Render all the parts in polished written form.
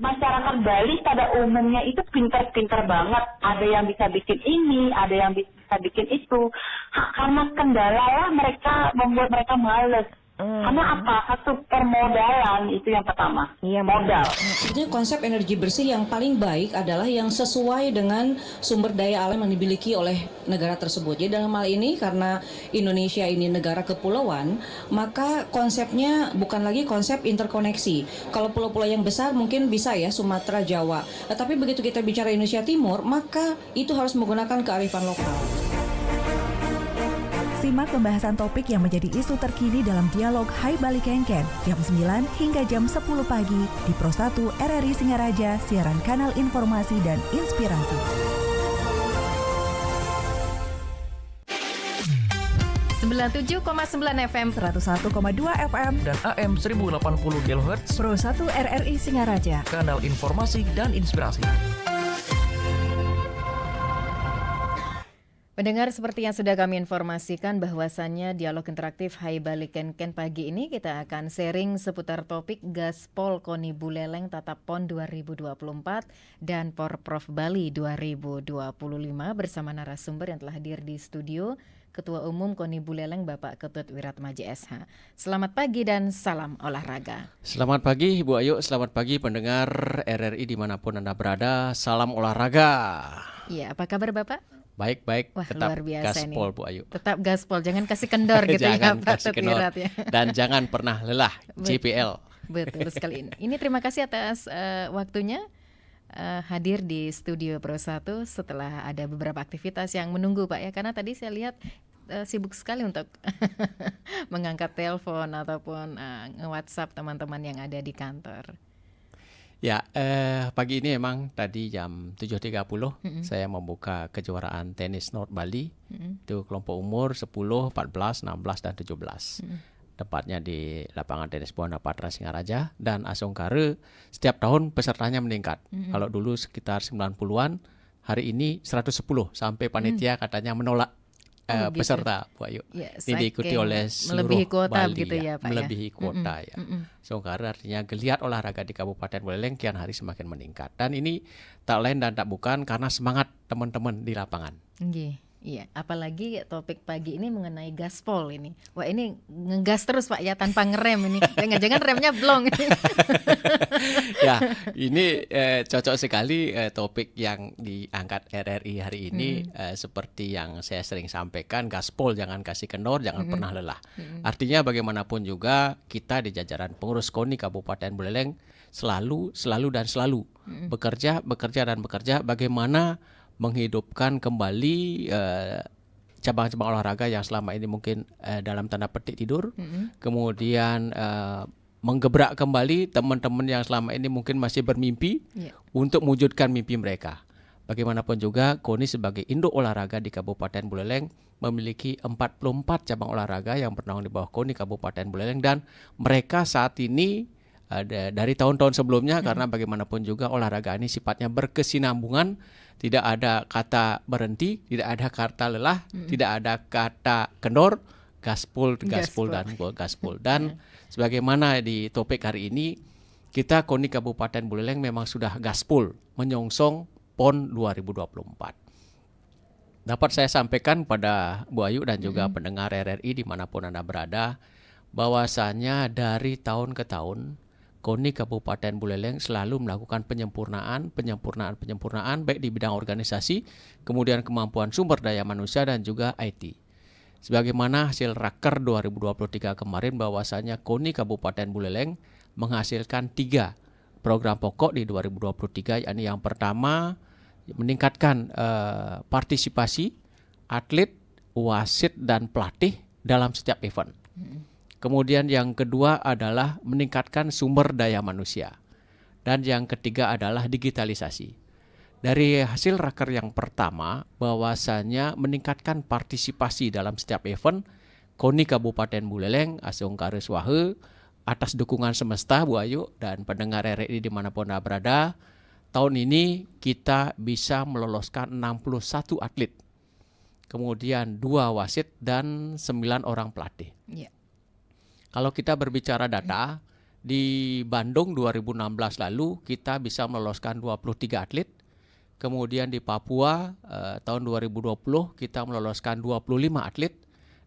masyarakat Bali pada umumnya itu pintar-pintar banget. Ada yang bisa bikin ini, ada yang bisa bikin itu. Karena kendala lah mereka membuat mereka males. Karena apa? Satu permodalan itu yang pertama. Iya, modal. Sebetulnya konsep energi bersih yang paling baik adalah yang sesuai dengan sumber daya alam yang dimiliki oleh negara tersebut. Jadi dalam hal ini karena Indonesia ini negara kepulauan, maka konsepnya bukan lagi konsep interkoneksi. Kalau pulau-pulau yang besar mungkin bisa ya Sumatera, Jawa. Tapi begitu kita bicara Indonesia Timur, maka itu harus menggunakan kearifan lokal. Simak pembahasan topik yang menjadi isu terkini dalam dialog Hai Bali Kengken jam 9 hingga jam 10 pagi di Pro 1 RRI Singaraja, siaran kanal informasi dan inspirasi. FM, 101,2 FM, dan AM 1080 kHz Pro 1 RRI Singaraja, kanal informasi dan inspirasi. Pendengar, seperti yang sudah kami informasikan bahwasannya dialog interaktif Hai Bali Kengken pagi ini kita akan sharing seputar topik Gaspol KONI Buleleng Tatap PON 2024 dan Porprov Bali 2025 bersama narasumber yang telah hadir di studio, Ketua Umum KONI Buleleng Bapak Ketut Wiratmaji SH. Selamat pagi dan salam olahraga. Selamat pagi Bu Ayu, selamat pagi pendengar RRI dimanapun Anda berada, salam olahraga. Iya, apa kabar Bapak? Baik, wah, tetap luar biasa gaspol nih. Bu Ayu. Tetap gaspol, jangan kasih kendor gitu jangan ya Pak kasih kendor. Wirat ya. Dan jangan pernah lelah, JPL. Betul sekali. Ini terima kasih atas waktunya hadir di studio Pro 1 setelah ada beberapa aktivitas yang menunggu Pak ya. Karena tadi saya lihat sibuk sekali untuk mengangkat telepon ataupun nge-WhatsApp teman-teman yang ada di kantor. Ya, pagi ini emang tadi jam 7.30 saya membuka kejuaraan tenis North Bali. Itu kelompok umur 10, 14, 16, dan 17. Tepatnya di lapangan tenis Buana Patra Singaraja. Dan Asongkare setiap tahun pesertanya meningkat. Kalau dulu sekitar 90-an, hari ini 110 sampai panitia katanya menolak peserta Bu Ayu. Ya, ini diikuti oleh seluruh melebihi kuota Bali gitu ya Pak melebihi ya. kuota ya. Songkare artinya geliat olahraga di Kabupaten Buleleng kian hari semakin meningkat. Dan ini tak lain dan tak bukan karena semangat teman-teman di lapangan. Iya, apalagi topik pagi ini mengenai gaspol ini. Wah, ini ngegas terus Pak ya tanpa ngerem ini. Jangan-jangan remnya blong. Ya, ini cocok sekali topik yang diangkat RRI hari ini. Seperti yang saya sering sampaikan, gaspol jangan kasih kendor, jangan pernah lelah. Artinya bagaimanapun juga kita di jajaran pengurus KONI Kabupaten Buleleng selalu bekerja bagaimana menghidupkan kembali cabang-cabang olahraga yang selama ini mungkin dalam tanda petik tidur, kemudian menggebrak kembali teman-teman yang selama ini mungkin masih bermimpi untuk mewujudkan mimpi mereka. Bagaimanapun juga KONI sebagai induk olahraga di Kabupaten Buleleng memiliki 44 cabang olahraga yang bernaung di bawah KONI Kabupaten Buleleng, dan mereka saat ini dari tahun-tahun sebelumnya karena bagaimanapun juga olahraga ini sifatnya berkesinambungan, tidak ada kata berhenti, tidak ada kata lelah, tidak ada kata kendor, gaspol dan gaspol. Dan sebagaimana di topik hari ini, kita KONI Kabupaten Buleleng memang sudah gaspol menyongsong PON 2024. Dapat saya sampaikan pada Bu Ayu dan juga pendengar RRI dimanapun Anda berada, bahwasanya dari tahun ke tahun KONI Kabupaten Buleleng selalu melakukan penyempurnaan baik di bidang organisasi, kemudian kemampuan sumber daya manusia dan juga IT. Sebagaimana hasil Raker 2023 kemarin bahwasanya KONI Kabupaten Buleleng menghasilkan 3 program pokok di 2023, yakni yang pertama meningkatkan partisipasi atlet, wasit dan pelatih dalam setiap event. Kemudian yang kedua adalah meningkatkan sumber daya manusia. Dan yang ketiga adalah digitalisasi. Dari hasil raker yang pertama, bahwasanya meningkatkan partisipasi dalam setiap event, KONI Kabupaten Buleleng, Asongkare Swahe, atas dukungan semesta Bu Ayu dan pendengar RRI dimanapun Anda berada, tahun ini kita bisa meloloskan 61 atlet. Kemudian 2 wasit dan 9 orang pelatih. Kalau kita berbicara data, Di Bandung 2016 lalu kita bisa meloloskan 23 atlet. Kemudian di Papua tahun 2020 kita meloloskan 25 atlet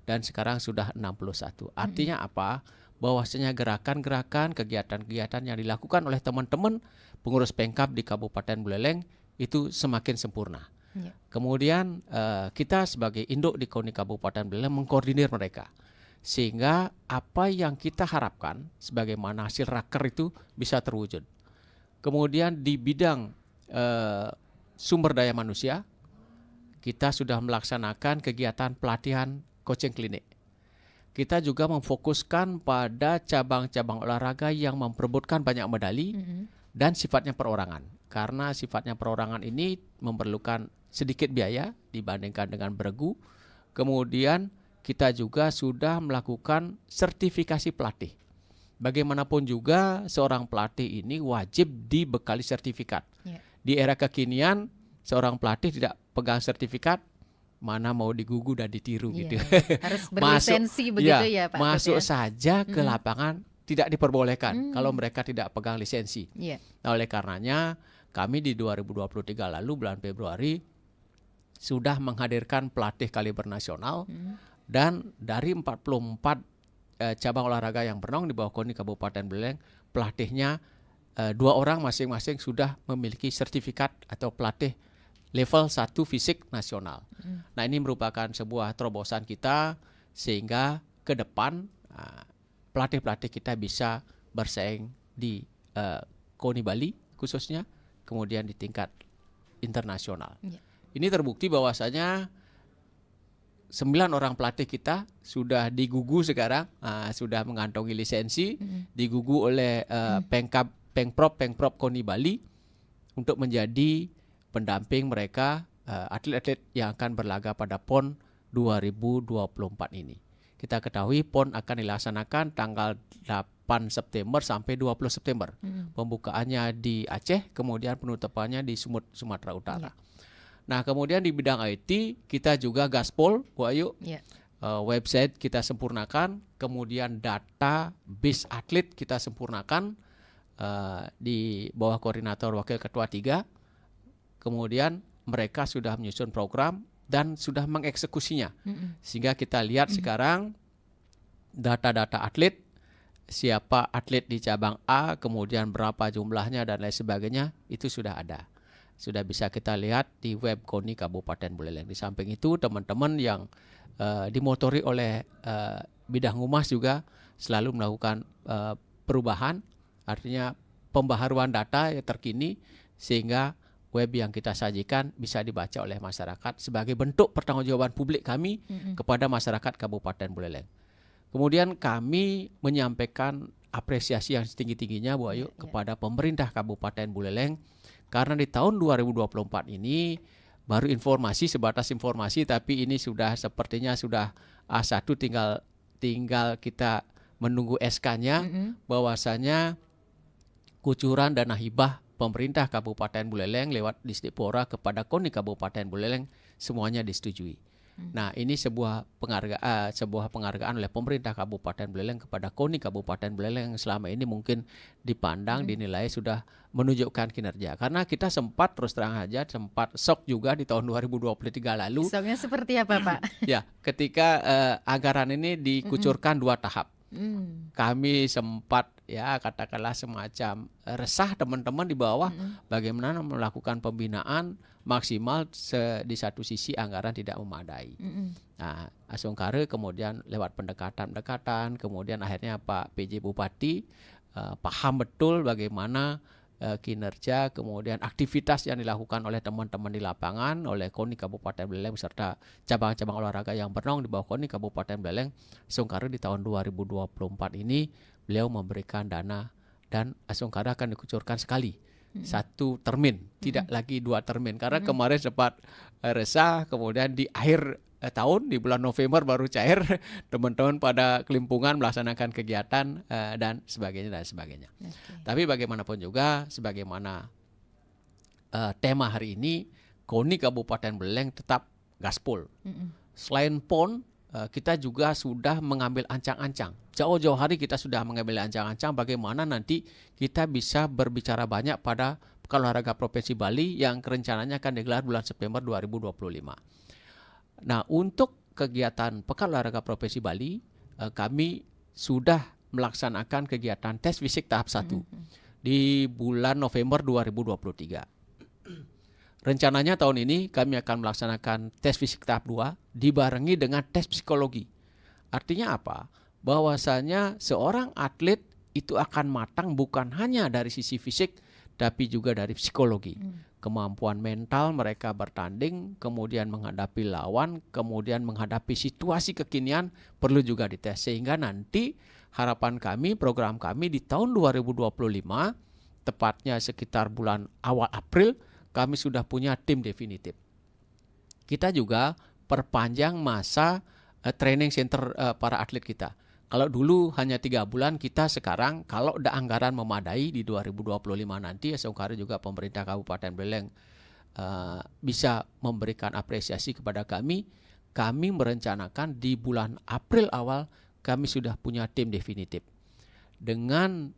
dan sekarang sudah 61. Artinya apa? Bahwasanya gerakan-gerakan, kegiatan-kegiatan yang dilakukan oleh teman-teman pengurus Pemkab di Kabupaten Buleleng itu semakin sempurna. Ya. Kemudian kita sebagai induk di KONI Kabupaten Buleleng mengkoordinir mereka. Sehingga apa yang kita harapkan sebagaimana hasil raker itu bisa terwujud. Kemudian di bidang sumber daya manusia, kita sudah melaksanakan kegiatan pelatihan coaching klinik. Kita juga memfokuskan pada cabang-cabang olahraga yang memperebutkan banyak medali dan sifatnya perorangan. Karena sifatnya perorangan ini memerlukan sedikit biaya dibandingkan dengan beregu. Kemudian kita juga sudah melakukan sertifikasi pelatih. Bagaimanapun juga seorang pelatih ini wajib dibekali sertifikat. Ya. Di era kekinian seorang pelatih tidak pegang sertifikat, mana mau digugu dan ditiru gitu. Harus berlisensi begitu ya Pak. Masuk Kut, ya? saja ke lapangan tidak diperbolehkan kalau mereka tidak pegang lisensi. Iya. Nah, oleh karenanya kami di 2023 lalu bulan Februari sudah menghadirkan pelatih kaliber nasional dan dari 44 cabang olahraga yang bernaung di bawah KONI Kabupaten Buleleng, pelatihnya 2 orang masing-masing sudah memiliki sertifikat atau pelatih level 1 fisik nasional. Nah, ini merupakan sebuah terobosan kita sehingga ke depan pelatih-pelatih kita bisa bersaing di KONI Bali khususnya, kemudian di tingkat internasional. Ya. Ini terbukti bahwasanya 9 orang pelatih kita sudah digugu sekarang, sudah mengantongi lisensi, digugu oleh Pemprov KONI Bali untuk menjadi pendamping mereka atlet-atlet yang akan berlaga pada PON 2024 ini. Kita ketahui PON akan dilaksanakan tanggal 8 September sampai 20 September. Pembukaannya di Aceh, kemudian penutupannya di Sumut, Sumatera Utara. Nah, kemudian di bidang IT kita juga gaspol, Bu Ayu. Website kita sempurnakan, kemudian data base atlet kita sempurnakan di bawah koordinator wakil ketua 3. Kemudian mereka sudah menyusun program dan sudah mengeksekusinya. Sehingga kita lihat sekarang data-data atlet, siapa atlet di cabang A, kemudian berapa jumlahnya dan lain sebagainya, itu sudah ada. Sudah bisa kita lihat di web KONI Kabupaten Buleleng. Di samping itu teman-teman yang dimotori oleh bidang humas juga selalu melakukan perubahan, artinya pembaharuan data yang terkini sehingga web yang kita sajikan bisa dibaca oleh masyarakat sebagai bentuk pertanggungjawaban publik kami kepada masyarakat Kabupaten Buleleng. Kemudian kami menyampaikan apresiasi yang setinggi-tingginya Bu Ayu kepada pemerintah Kabupaten Buleleng karena di tahun 2024 ini baru informasi, sebatas informasi, tapi ini sudah sepertinya sudah A1 tinggal kita menunggu SK-nya bahwasanya kucuran dana hibah pemerintah Kabupaten Buleleng lewat Disdipora kepada KONI Kabupaten Buleleng semuanya disetujui. Nah, ini sebuah penghargaan oleh pemerintah Kabupaten Buleleng kepada KONI Kabupaten Buleleng yang selama ini mungkin dipandang dinilai sudah menunjukkan kinerja. Karena kita sempat terus terang aja sempat shock juga di tahun 2023 lalu. Shocknya seperti apa Pak? Ya, ketika anggaran ini dikucurkan 2 tahap. Kami sempat ya katakanlah semacam resah teman-teman di bawah bagaimana melakukan pembinaan maksimal di satu sisi anggaran tidak memadai. Nah, Asungkare kemudian lewat pendekatan, kemudian akhirnya Pak PJ Bupati paham betul bagaimana kinerja, kemudian aktivitas yang dilakukan oleh teman-teman di lapangan, oleh KONI Kabupaten Buleleng serta cabang-cabang olahraga yang bernaung di bawah KONI Kabupaten Buleleng. Asungkare di tahun 2024 ini beliau memberikan dana dan Asungkare akan dikucurkan sekali. 1 termin, tidak lagi 2 termin. Karena kemarin sempat resah, kemudian di akhir tahun di bulan November baru cair, teman-teman pada kelimpungan melaksanakan kegiatan dan sebagainya. Tapi bagaimanapun juga, sebagaimana tema hari ini, KONI Kabupaten Buleleng tetap gaspol. Selain PON, kita juga sudah mengambil ancang-ancang. Jauh-jauh hari kita sudah mengambil ancang-ancang bagaimana nanti kita bisa berbicara banyak pada Pekan Olahraga Provinsi Bali yang rencananya akan digelar bulan September 2025. Nah, untuk kegiatan Pekan Olahraga Provinsi Bali, kami sudah melaksanakan kegiatan tes fisik tahap 1 di bulan November 2023. Rencananya tahun ini kami akan melaksanakan tes fisik tahap 2 dibarengi dengan tes psikologi. Artinya apa? Bahwasanya seorang atlet itu akan matang bukan hanya dari sisi fisik tapi juga dari psikologi. Kemampuan mental mereka bertanding, kemudian menghadapi lawan, kemudian menghadapi situasi kekinian perlu juga dites. Sehingga nanti harapan kami, program kami di tahun 2025, tepatnya sekitar bulan awal April, kami sudah punya tim definitif. Kita juga perpanjang masa training center para atlet kita. Kalau dulu hanya 3 bulan, kita sekarang kalau ada anggaran memadai di 2025 nanti, sekarang juga pemerintah Kabupaten Buleleng bisa memberikan apresiasi kepada kami. Kami merencanakan di bulan April awal kami sudah punya tim definitif. Dengan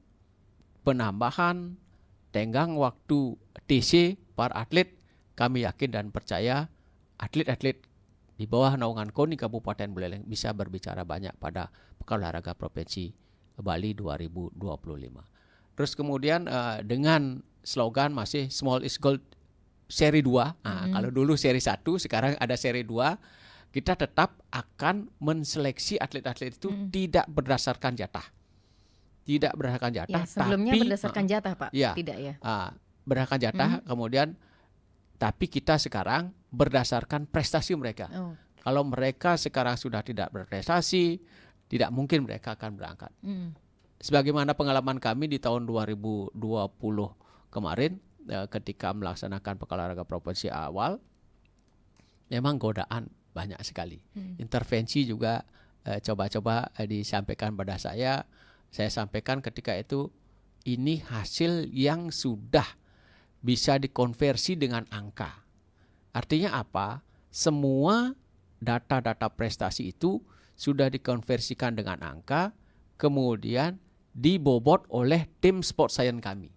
penambahan tenggang waktu TC para atlet, kami yakin dan percaya atlet-atlet di bawah naungan KONI Kabupaten Buleleng bisa berbicara banyak pada Pekan Olahraga Provinsi Bali 2025. Terus kemudian dengan slogan masih Small is Gold seri 2. Kalau dulu seri 1, sekarang ada seri 2. Kita tetap akan menseleksi atlet-atlet itu tidak berdasarkan jatah. Tidak berdasarkan jatah, sebelumnya tapi berdasarkan jatah, Pak. Tidak ya. Berdasarkan jatah, kemudian tapi kita sekarang berdasarkan prestasi mereka. Kalau mereka sekarang sudah tidak berprestasi, tidak mungkin mereka akan berangkat. Sebagaimana pengalaman kami di tahun 2020 kemarin, ketika melaksanakan Pekan Olahraga Provinsi awal, memang godaan banyak sekali. Intervensi juga coba-coba disampaikan pada saya. Saya sampaikan ketika itu, ini hasil yang sudah bisa dikonversi dengan angka. Artinya apa? Semua data-data prestasi itu sudah dikonversikan dengan angka, kemudian dibobot oleh tim sport science kami.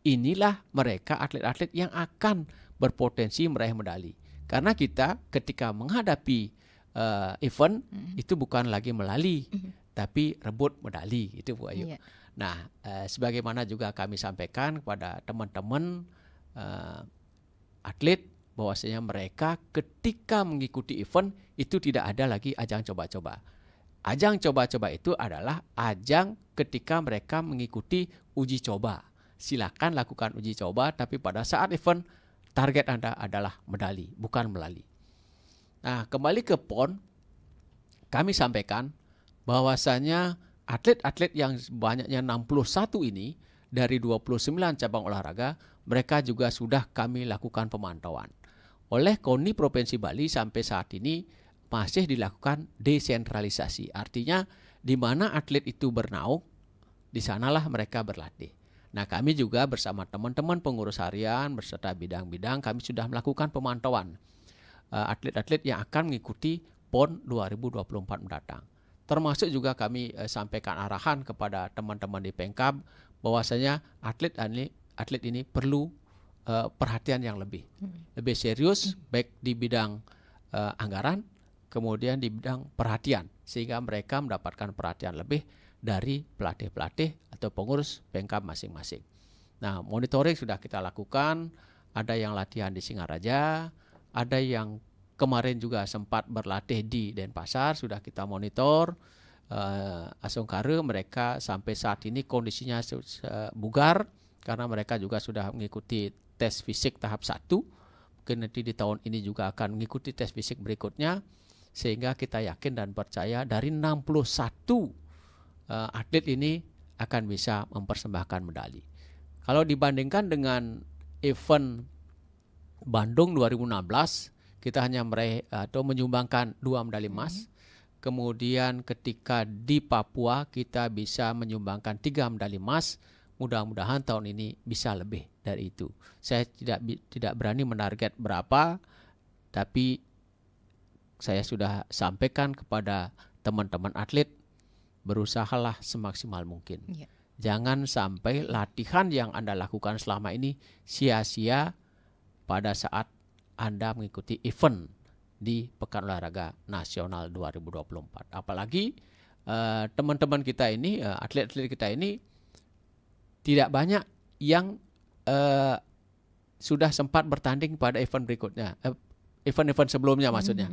Inilah mereka atlet-atlet yang akan berpotensi meraih medali. Karena kita ketika menghadapi event itu bukan lagi melali, tapi rebut medali, itu Bu Ayu. Nah, sebagaimana juga kami sampaikan kepada teman-teman atlet, bahwasanya mereka ketika mengikuti event itu tidak ada lagi ajang coba-coba. Ajang coba-coba itu adalah ajang ketika mereka mengikuti uji coba. Silakan lakukan uji coba, tapi pada saat event target Anda adalah medali, bukan melali. Nah, kembali ke PON, kami sampaikan bahwasanya atlet-atlet yang banyaknya 61 ini dari 29 cabang olahraga, mereka juga sudah kami lakukan pemantauan. Oleh KONI Provinsi Bali sampai saat ini masih dilakukan desentralisasi. Artinya di mana atlet itu bernaung, di sanalah mereka berlatih. Nah, kami juga bersama teman-teman pengurus harian beserta bidang-bidang kami sudah melakukan pemantauan atlet-atlet yang akan mengikuti PON 2024 mendatang. Termasuk juga kami sampaikan arahan kepada teman-teman di Pemkab bahwasanya atlet ini perlu perhatian yang lebih serius, baik di bidang anggaran, kemudian di bidang perhatian, sehingga mereka mendapatkan perhatian lebih dari pelatih-pelatih atau pengurus Pemkab masing-masing. Nah, monitoring sudah kita lakukan, ada yang latihan di Singaraja, ada yang kemarin juga sempat berlatih di Denpasar, sudah kita monitor. Asongkare mereka sampai saat ini kondisinya bugar karena mereka juga sudah mengikuti tes fisik tahap 1. Mungkin nanti di tahun ini juga akan mengikuti tes fisik berikutnya, sehingga kita yakin dan percaya dari 61 atlet ini akan bisa mempersembahkan medali. Kalau dibandingkan dengan event Bandung 2016, kita hanya meraih atau menyumbangkan 2 medali emas. Kemudian ketika di Papua kita bisa menyumbangkan 3 medali emas. Mudah-mudahan tahun ini bisa lebih dari itu. Saya tidak berani menarget berapa, tapi saya sudah sampaikan kepada teman-teman atlet, berusahalah semaksimal mungkin. Iya. Jangan sampai latihan yang Anda lakukan selama ini sia-sia pada saat Anda mengikuti event di Pekan Olahraga Nasional 2024. Apalagi teman-teman kita ini, atlet-atlet kita ini tidak banyak yang sudah sempat bertanding pada event berikutnya, event-event sebelumnya maksudnya.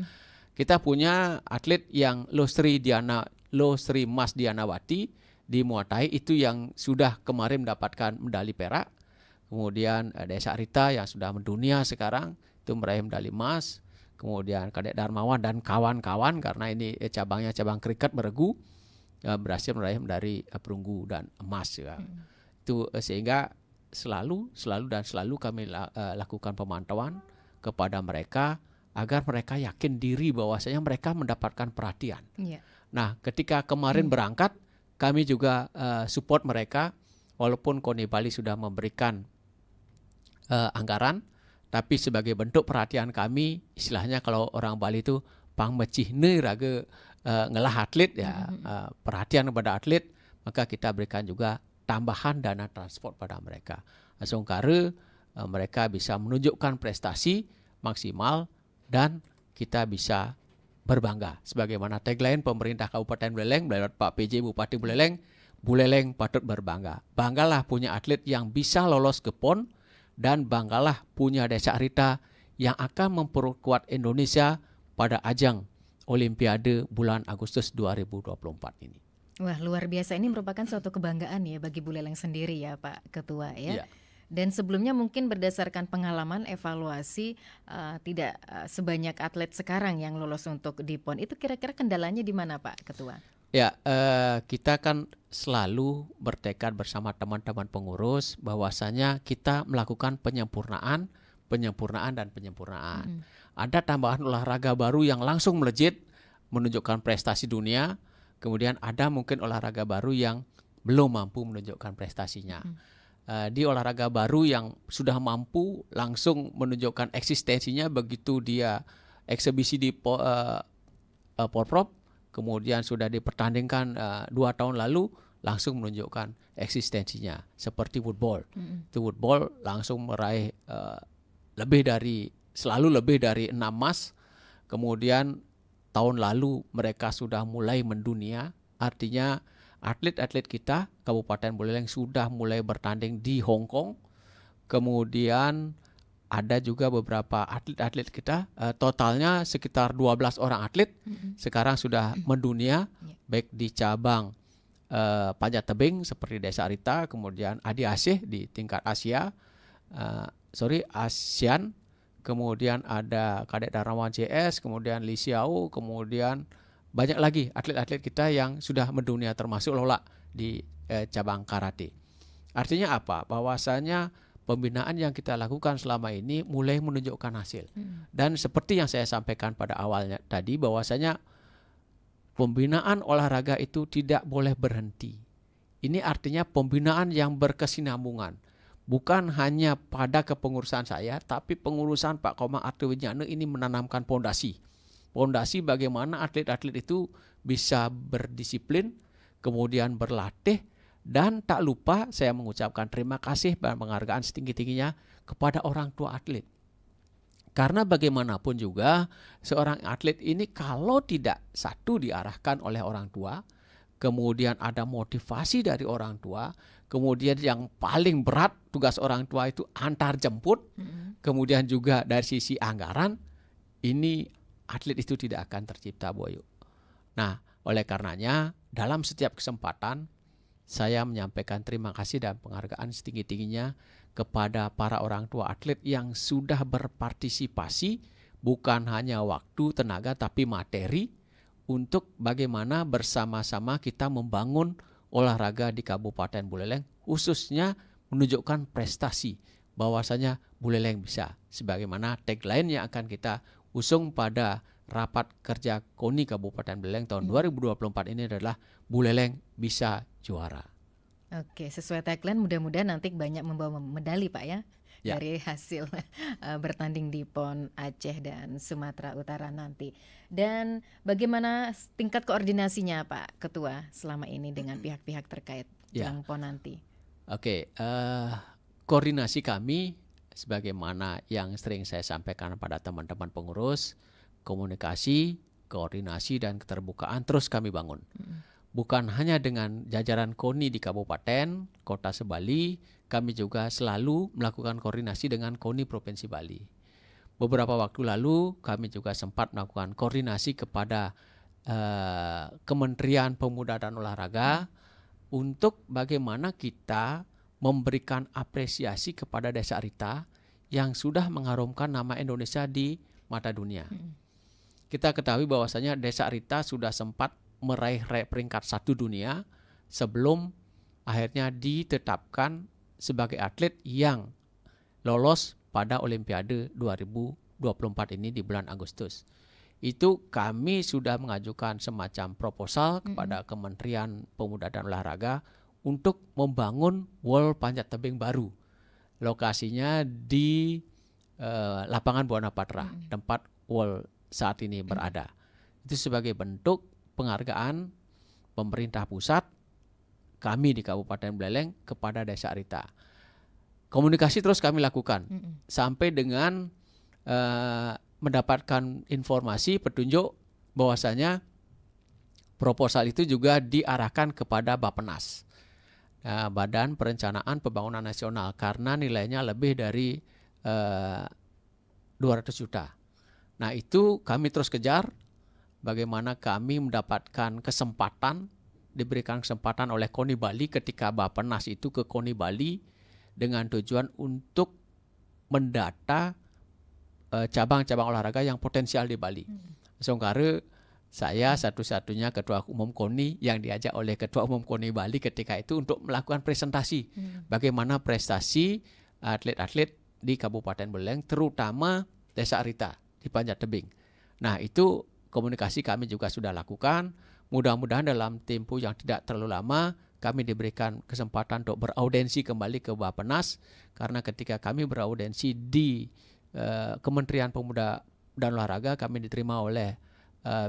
Kita punya atlet yang Losri Mas Dianawati di Muay Thai itu yang sudah kemarin mendapatkan medali perak. Kemudian Desa Rita yang sudah mendunia sekarang itu meraih medali emas. Kemudian Kadek Darmawan dan kawan-kawan, karena ini cabangnya cabang kriket beregu, berhasil meraih medali perunggu dan emas ya. Itu sehingga selalu kami lakukan pemantauan kepada mereka agar mereka yakin diri bahwasanya mereka mendapatkan perhatian. Iya. Nah, ketika kemarin berangkat, kami juga support mereka, walaupun KONI Bali sudah memberikan anggaran, tapi sebagai bentuk perhatian kami, istilahnya kalau orang Bali itu pangmecihne raga ngelah atlet ya, perhatian kepada atlet, maka kita berikan juga tambahan dana transport pada mereka. Songkara mereka bisa menunjukkan prestasi maksimal dan kita bisa berbangga. Sebagaimana tagline pemerintah Kabupaten Buleleng melalui Pak PJ Bupati Buleleng, Buleleng patut berbangga. Banggalah punya atlet yang bisa lolos ke PON dan banggalah punya Desa Rita yang akan memperkuat Indonesia pada ajang Olimpiade bulan Agustus 2024 ini. Wah, luar biasa. Ini merupakan suatu kebanggaan ya bagi Buleleng sendiri ya Pak Ketua ya. Iya. Dan sebelumnya mungkin berdasarkan pengalaman evaluasi tidak sebanyak atlet sekarang yang lolos untuk di PON. Itu kira-kira kendalanya di mana Pak Ketua? Ya, kita kan selalu bertekad bersama teman-teman pengurus bahwasanya kita melakukan penyempurnaan. Ada tambahan olahraga baru yang langsung melejit menunjukkan prestasi dunia. Kemudian ada mungkin olahraga baru yang belum mampu menunjukkan prestasinya. Di olahraga baru yang sudah mampu langsung menunjukkan eksistensinya begitu dia eksebisi di Porprov, kemudian sudah dipertandingkan 2 tahun lalu langsung menunjukkan eksistensinya seperti woodball. Itu woodball langsung meraih selalu lebih dari 6 emas. Kemudian tahun lalu mereka sudah mulai mendunia, artinya atlet-atlet kita Kabupaten Buleleng sudah mulai bertanding di Hong Kong. Kemudian ada juga beberapa atlet-atlet kita, totalnya sekitar 12 orang atlet sekarang sudah mendunia, baik di cabang panjat tebing seperti Desa Rita, kemudian Adi Asih di tingkat ASEAN, kemudian ada Kadek Darmawan JS, kemudian Li Xiao, kemudian banyak lagi atlet-atlet kita yang sudah mendunia termasuk Lola di cabang karate. Artinya apa? Bahwasanya pembinaan yang kita lakukan selama ini mulai menunjukkan hasil. Dan seperti yang saya sampaikan pada awalnya tadi, bahwasanya pembinaan olahraga itu tidak boleh berhenti. Ini artinya pembinaan yang berkesinambungan. Bukan hanya pada kepengurusan saya, tapi pengurusan Pak Komang Artiwijana ini menanamkan pondasi. Pondasi bagaimana atlet-atlet itu bisa berdisiplin, kemudian berlatih, dan tak lupa saya mengucapkan terima kasih dan penghargaan setinggi-tingginya kepada orang tua atlet. Karena bagaimanapun juga seorang atlet ini kalau tidak satu diarahkan oleh orang tua, kemudian ada motivasi dari orang tua, kemudian yang paling berat tugas orang tua itu antar jemput, kemudian juga dari sisi anggaran, ini atlet itu tidak akan tercipta, Bu Ayu. Nah, oleh karenanya dalam setiap kesempatan saya menyampaikan terima kasih dan penghargaan setinggi-tingginya kepada para orang tua atlet yang sudah berpartisipasi bukan hanya waktu, tenaga, tapi materi untuk bagaimana bersama-sama kita membangun olahraga di Kabupaten Buleleng, khususnya menunjukkan prestasi bahwasanya Buleleng bisa. Sebagaimana tagline yang akan kita usung pada rapat kerja KONI Kabupaten Buleleng tahun 2024 ini adalah Buleleng bisa juara. Oke, sesuai tagline mudah-mudahan nanti banyak membawa medali Pak ya. Ya. dari hasil bertanding di PON Aceh dan Sumatera Utara nanti. Dan bagaimana tingkat koordinasinya Pak Ketua selama ini dengan pihak-pihak terkait Ya. jelang PON nanti? Oke, koordinasi kami sebagaimana yang sering saya sampaikan pada teman-teman pengurus, komunikasi, koordinasi dan keterbukaan terus kami bangun. Bukan hanya dengan jajaran KONI di Kabupaten, Kota Sebali, kami juga selalu melakukan koordinasi dengan KONI Provinsi Bali. Beberapa waktu lalu kami juga sempat melakukan koordinasi kepada Kementerian Pemuda dan Olahraga untuk bagaimana kita memberikan apresiasi kepada Desa Rita yang sudah mengharumkan nama Indonesia di mata dunia. Kita ketahui bahwasanya Desa Rita sudah sempat meraih peringkat 1 dunia sebelum akhirnya ditetapkan sebagai atlet yang lolos pada Olimpiade 2024 ini di bulan Agustus. Itu kami sudah mengajukan semacam proposal kepada Kementerian Pemuda dan Olahraga untuk membangun wall panjat tebing baru. Lokasinya di lapangan Buana Patra, tempat wall saat ini berada. Itu sebagai bentuk penghargaan pemerintah pusat kami di Kabupaten Buleleng kepada Desa Rita. Komunikasi terus kami lakukan sampai dengan mendapatkan informasi petunjuk bahwasanya proposal itu juga diarahkan kepada Bappenas, Badan Perencanaan Pembangunan Nasional, karena nilainya lebih dari 200 juta. Nah itu kami terus kejar. Bagaimana kami mendapatkan kesempatan, diberikan kesempatan oleh KONI Bali ketika Bappenas itu ke KONI Bali dengan tujuan untuk mendata cabang-cabang olahraga yang potensial di Bali. Sementara saya satu-satunya ketua umum KONI yang diajak oleh ketua umum KONI Bali ketika itu untuk melakukan presentasi bagaimana prestasi atlet-atlet di Kabupaten Buleleng, terutama Desa Rita di Panjat Tebing. Nah itu komunikasi kami juga sudah lakukan. Mudah-mudahan dalam tempo yang tidak terlalu lama kami diberikan kesempatan untuk beraudensi kembali ke Bappenas, karena ketika kami beraudensi di Kementerian Pemuda dan Olahraga kami diterima oleh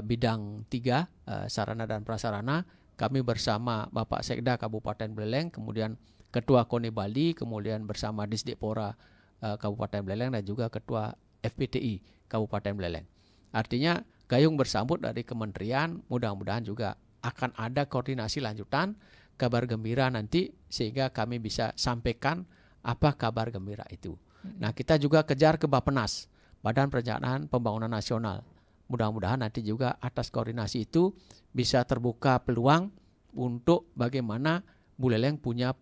bidang 3 sarana dan prasarana. Kami bersama Bapak Sekda Kabupaten Buleleng, kemudian Ketua KONI Bali, kemudian bersama Disdikpora Kabupaten Buleleng dan juga Ketua FPTI Kabupaten Buleleng. Artinya gayung bersambut dari kementerian, mudah-mudahan juga akan ada koordinasi lanjutan, kabar gembira nanti sehingga kami bisa sampaikan apa kabar gembira itu. Nah kita juga kejar ke Bappenas, Badan Perencanaan Pembangunan Nasional. Mudah-mudahan nanti juga atas koordinasi itu bisa terbuka peluang untuk bagaimana Buleleng punya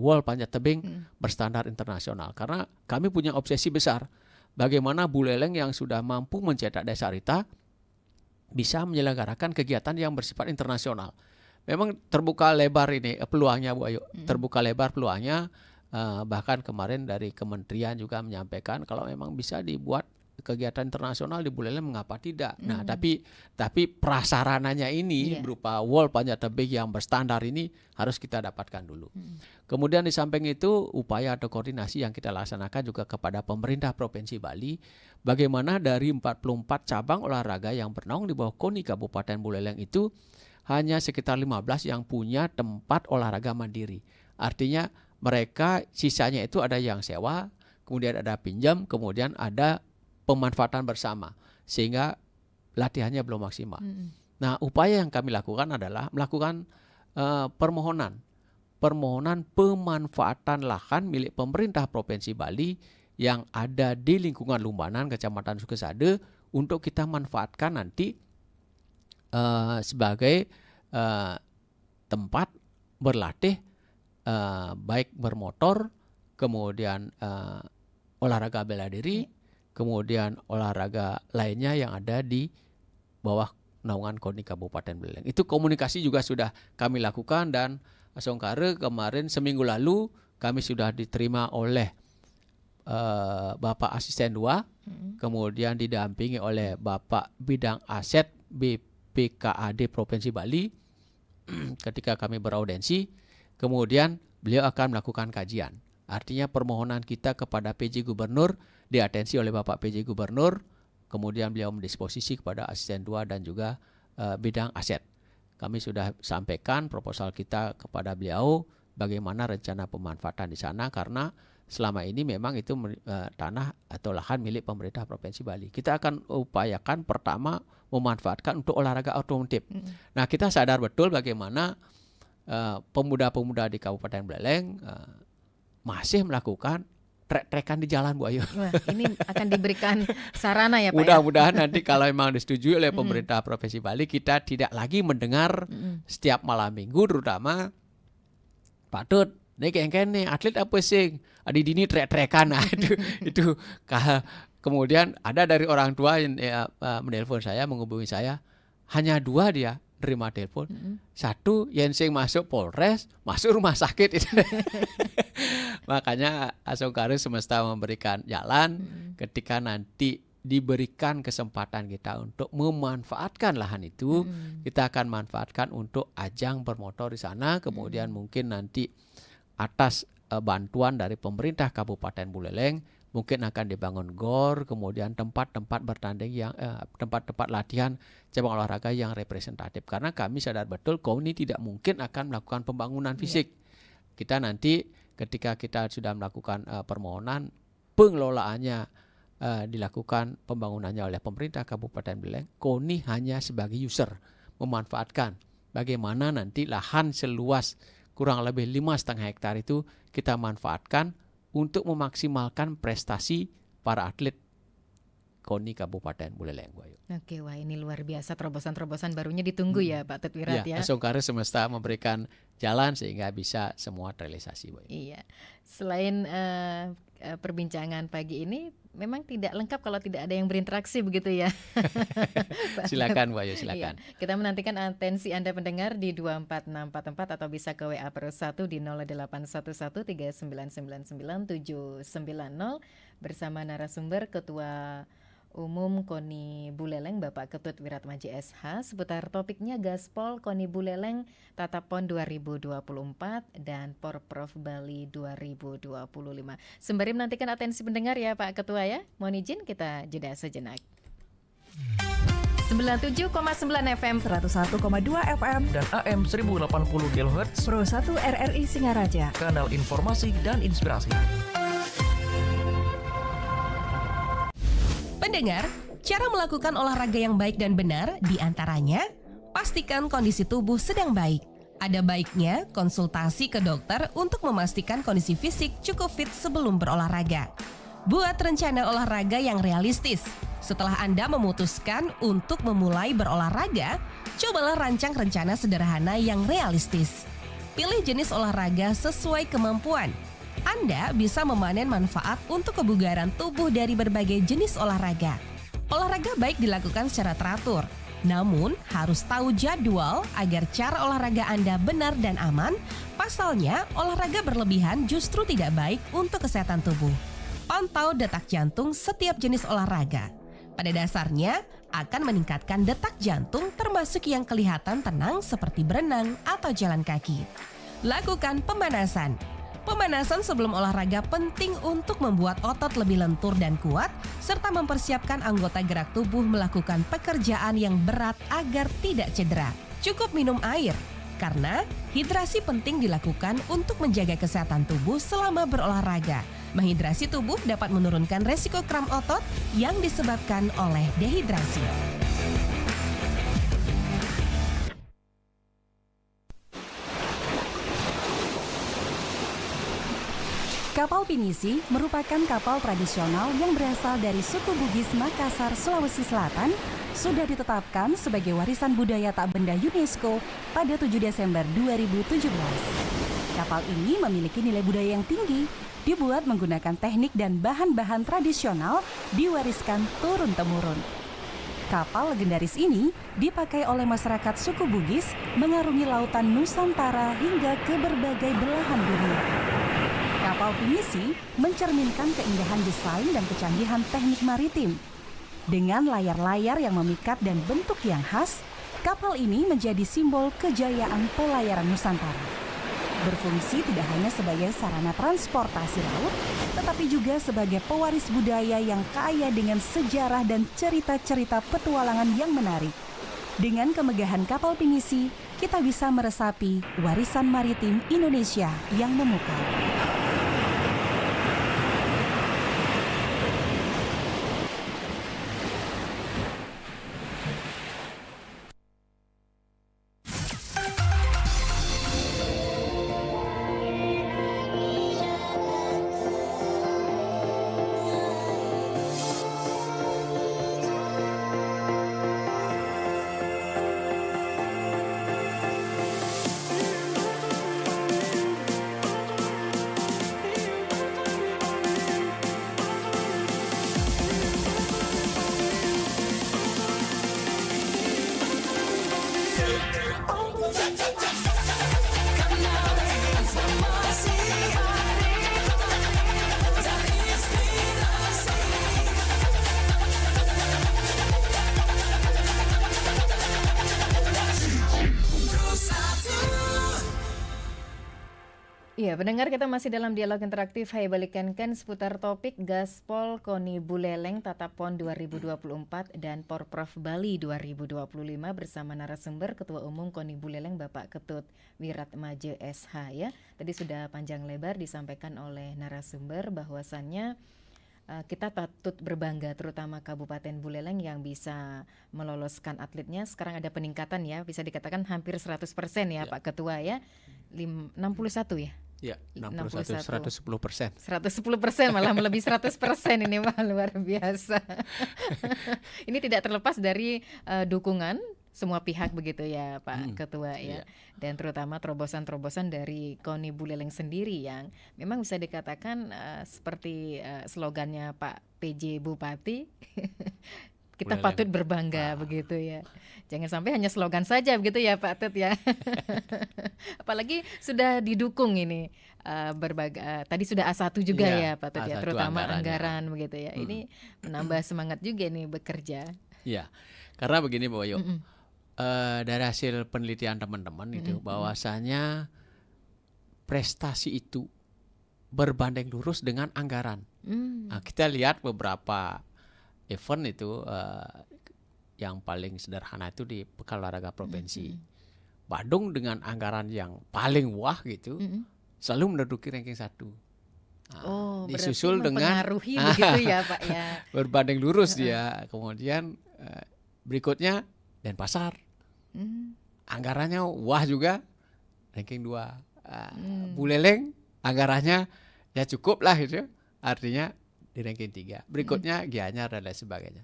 wall panjat tebing berstandar internasional. Karena kami punya obsesi besar. Bagaimana Buleleng yang sudah mampu mencetak Desa Rita bisa menyelenggarakan kegiatan yang bersifat internasional. Memang terbuka lebar ini peluangnya Bu Ayu, terbuka lebar peluangnya. Bahkan kemarin dari kementerian juga menyampaikan kalau memang bisa dibuat kegiatan internasional di Buleleng, mengapa tidak? Nah, tapi prasarananya ini berupa wall panjat tebing yang berstandar ini harus kita dapatkan dulu. Kemudian di samping itu upaya atau koordinasi yang kita laksanakan juga kepada pemerintah Provinsi Bali, bagaimana dari 44 cabang olahraga yang bernaung di bawah KONI Kabupaten Buleleng itu hanya sekitar 15 yang punya tempat olahraga mandiri. Artinya mereka sisanya itu ada yang sewa, kemudian ada pinjam, kemudian ada pemanfaatan bersama, sehingga latihannya belum maksimal. Nah, upaya yang kami lakukan adalah melakukan permohonan pemanfaatan lahan milik pemerintah Provinsi Bali yang ada di lingkungan Lumbanan, Kecamatan Sukesade, untuk kita manfaatkan nanti sebagai tempat berlatih, baik bermotor, kemudian olahraga bela diri, kemudian olahraga lainnya yang ada di bawah naungan KONI Kabupaten Buleleng. Itu komunikasi juga sudah kami lakukan, dan Songkare kemarin seminggu lalu kami sudah diterima oleh Bapak Asisten 2, kemudian didampingi oleh Bapak Bidang Aset BPKAD Provinsi Bali ketika kami beraudensi. Kemudian beliau akan melakukan kajian Artinya permohonan kita kepada PJ Gubernur diatensi oleh Bapak PJ Gubernur, kemudian beliau mendisposisi kepada asisten 2 dan juga bidang aset. Kami sudah sampaikan proposal kita kepada beliau bagaimana rencana pemanfaatan di sana, karena selama ini memang itu tanah atau lahan milik pemerintah Provinsi Bali. Kita akan upayakan pertama memanfaatkan untuk olahraga otomotif. Nah, kita sadar betul bagaimana pemuda-pemuda di Kabupaten Buleleng masih melakukan trek-trekan di jalan, Bu Ayu. Wah, ini akan diberikan sarana ya Pak. Mudah-mudahan nanti kalau memang disetujui oleh pemerintah Provinsi Bali, kita tidak lagi mendengar setiap malam minggu terutama, Pak Tut, nih kayaknya atlet apa sih? Adi dini trek-trekan. Nah, itu kemudian ada dari orang tua yang menelpon saya, menghubungi saya, hanya 2 dia terima telepon. Satu yang sing masuk Polres, masuk rumah sakit. Makanya Asongkare semesta memberikan jalan ketika nanti diberikan kesempatan kita untuk memanfaatkan lahan itu, kita akan manfaatkan untuk ajang bermotor di sana, kemudian mungkin nanti atas bantuan dari pemerintah Kabupaten Buleleng mungkin akan dibangun GOR, kemudian tempat-tempat bertanding yang tempat-tempat latihan cabang olahraga yang representatif. Karena kami sadar betul KONI tidak mungkin akan melakukan pembangunan fisik. Kita nanti ketika kita sudah melakukan permohonan, pengelolaannya dilakukan pembangunannya oleh pemerintah Kabupaten Buleleng, KONI hanya sebagai user memanfaatkan bagaimana nanti lahan seluas kurang lebih 5,5 hektar itu kita manfaatkan untuk memaksimalkan prestasi para atlet KONI Kabupaten Buleleng. Oke, wah ini luar biasa, terobosan-terobosan barunya ditunggu ya Pak Tutwirat ya. Asongkare semesta memberikan jalan sehingga bisa semua terrealisasi. Iya, selain perbincangan pagi ini memang tidak lengkap kalau tidak ada yang berinteraksi begitu ya. Silakan Bu Ayu, silakan. Iya, kita menantikan atensi Anda pendengar di 24644 atau bisa ke WA +1 di 081139999790 bersama narasumber Ketua Umum KONI Buleleng Bapak Ketut Wiratmaji SH seputar topiknya Gaspol KONI Buleleng Tatapon 2024 dan Porprov Bali 2025. Sembari menantikan atensi pendengar ya Pak Ketua ya, mohon izin kita jeda sejenak. 97,9 FM, 101,2 FM, dan AM 1080 kHz Pro 1 RRI Singaraja. Kanal Informasi dan Inspirasi. Pendengar, cara melakukan olahraga yang baik dan benar diantaranya, pastikan kondisi tubuh sedang baik. Ada baiknya konsultasi ke dokter untuk memastikan kondisi fisik cukup fit sebelum berolahraga. Buat rencana olahraga yang realistis. Setelah Anda memutuskan untuk memulai berolahraga, cobalah rancang rencana sederhana yang realistis. Pilih jenis olahraga sesuai kemampuan. Anda bisa memanen manfaat untuk kebugaran tubuh dari berbagai jenis olahraga. Olahraga baik dilakukan secara teratur, namun harus tahu jadwal agar cara olahraga Anda benar dan aman. Pasalnya, olahraga berlebihan justru tidak baik untuk kesehatan tubuh. Pantau detak jantung setiap jenis olahraga. Pada dasarnya, akan meningkatkan detak jantung termasuk yang kelihatan tenang seperti berenang atau jalan kaki. Lakukan pemanasan. Pemanasan sebelum olahraga penting untuk membuat otot lebih lentur dan kuat, serta mempersiapkan anggota gerak tubuh melakukan pekerjaan yang berat agar tidak cedera. Cukup minum air, karena hidrasi penting dilakukan untuk menjaga kesehatan tubuh selama berolahraga. Menghidrasi tubuh dapat menurunkan resiko kram otot yang disebabkan oleh dehidrasi. Kapal Pinisi merupakan kapal tradisional yang berasal dari suku Bugis Makassar, Sulawesi Selatan, sudah ditetapkan sebagai warisan budaya tak benda UNESCO pada 7 Desember 2017. Kapal ini memiliki nilai budaya yang tinggi, dibuat menggunakan teknik dan bahan-bahan tradisional diwariskan turun-temurun. Kapal legendaris ini dipakai oleh masyarakat suku Bugis mengarungi lautan Nusantara hingga ke berbagai belahan dunia. Kapal Pinisi mencerminkan keindahan desain dan kecanggihan teknik maritim. Dengan layar-layar yang memikat dan bentuk yang khas, kapal ini menjadi simbol kejayaan pelayaran Nusantara. berfungsi tidak hanya sebagai sarana transportasi laut, tetapi juga sebagai pewaris budaya yang kaya dengan sejarah dan cerita-cerita petualangan yang menarik. Dengan kemegahan kapal pinisi, kita bisa meresapi warisan maritim Indonesia yang memukau. Iya, pendengar, kita masih dalam dialog interaktif Hai Balik Ken seputar topik Gaspol KONI Buleleng Tatapon 2024 dan Porprov Bali 2025 bersama narasumber Ketua Umum KONI Buleleng Bapak Ketut Wiratmaje SH ya. Tadi sudah panjang lebar disampaikan oleh narasumber bahwasannya kita patut berbangga terutama Kabupaten Buleleng yang bisa meloloskan atletnya. Sekarang ada peningkatan ya, bisa dikatakan hampir 100% ya Pak Ketua ya. 61 ya? Ya, 61, 110%. 110%, malah melebihi 100% ini mah luar biasa. Ini tidak terlepas dari dukungan semua pihak begitu ya Pak Ketua ya. Dan terutama terobosan-terobosan dari KONI Buleleng sendiri yang memang bisa dikatakan seperti slogannya Pak PJ Bupati. Kita Buleleng patut berbangga begitu ya. Jangan sampai hanya slogan saja begitu ya Pak Tut ya. Apalagi sudah didukung ini berbagai tadi sudah A1 juga ya Pak Tut ya, terutama anggaran begitu ya. Ini menambah semangat juga nih bekerja. Iya. Karena begini Mbak Wayu. Dari hasil penelitian teman-teman itu bahwasanya prestasi itu berbanding lurus dengan anggaran. Nah, kita lihat beberapa event itu yang paling sederhana itu di Pekan Olahraga Provinsi. Badung dengan anggaran yang paling wah gitu selalu menduduki ranking 1. Nah, disusul dengan begitu ya Pak ya. Berbanding lurus dia. Kemudian berikutnya Denpasar. Anggarannya wah juga ranking 2. Buleleng anggarannya ya cukup lah itu. Artinya di ranking 3. Berikutnya Gianyar dan lain sebagainya.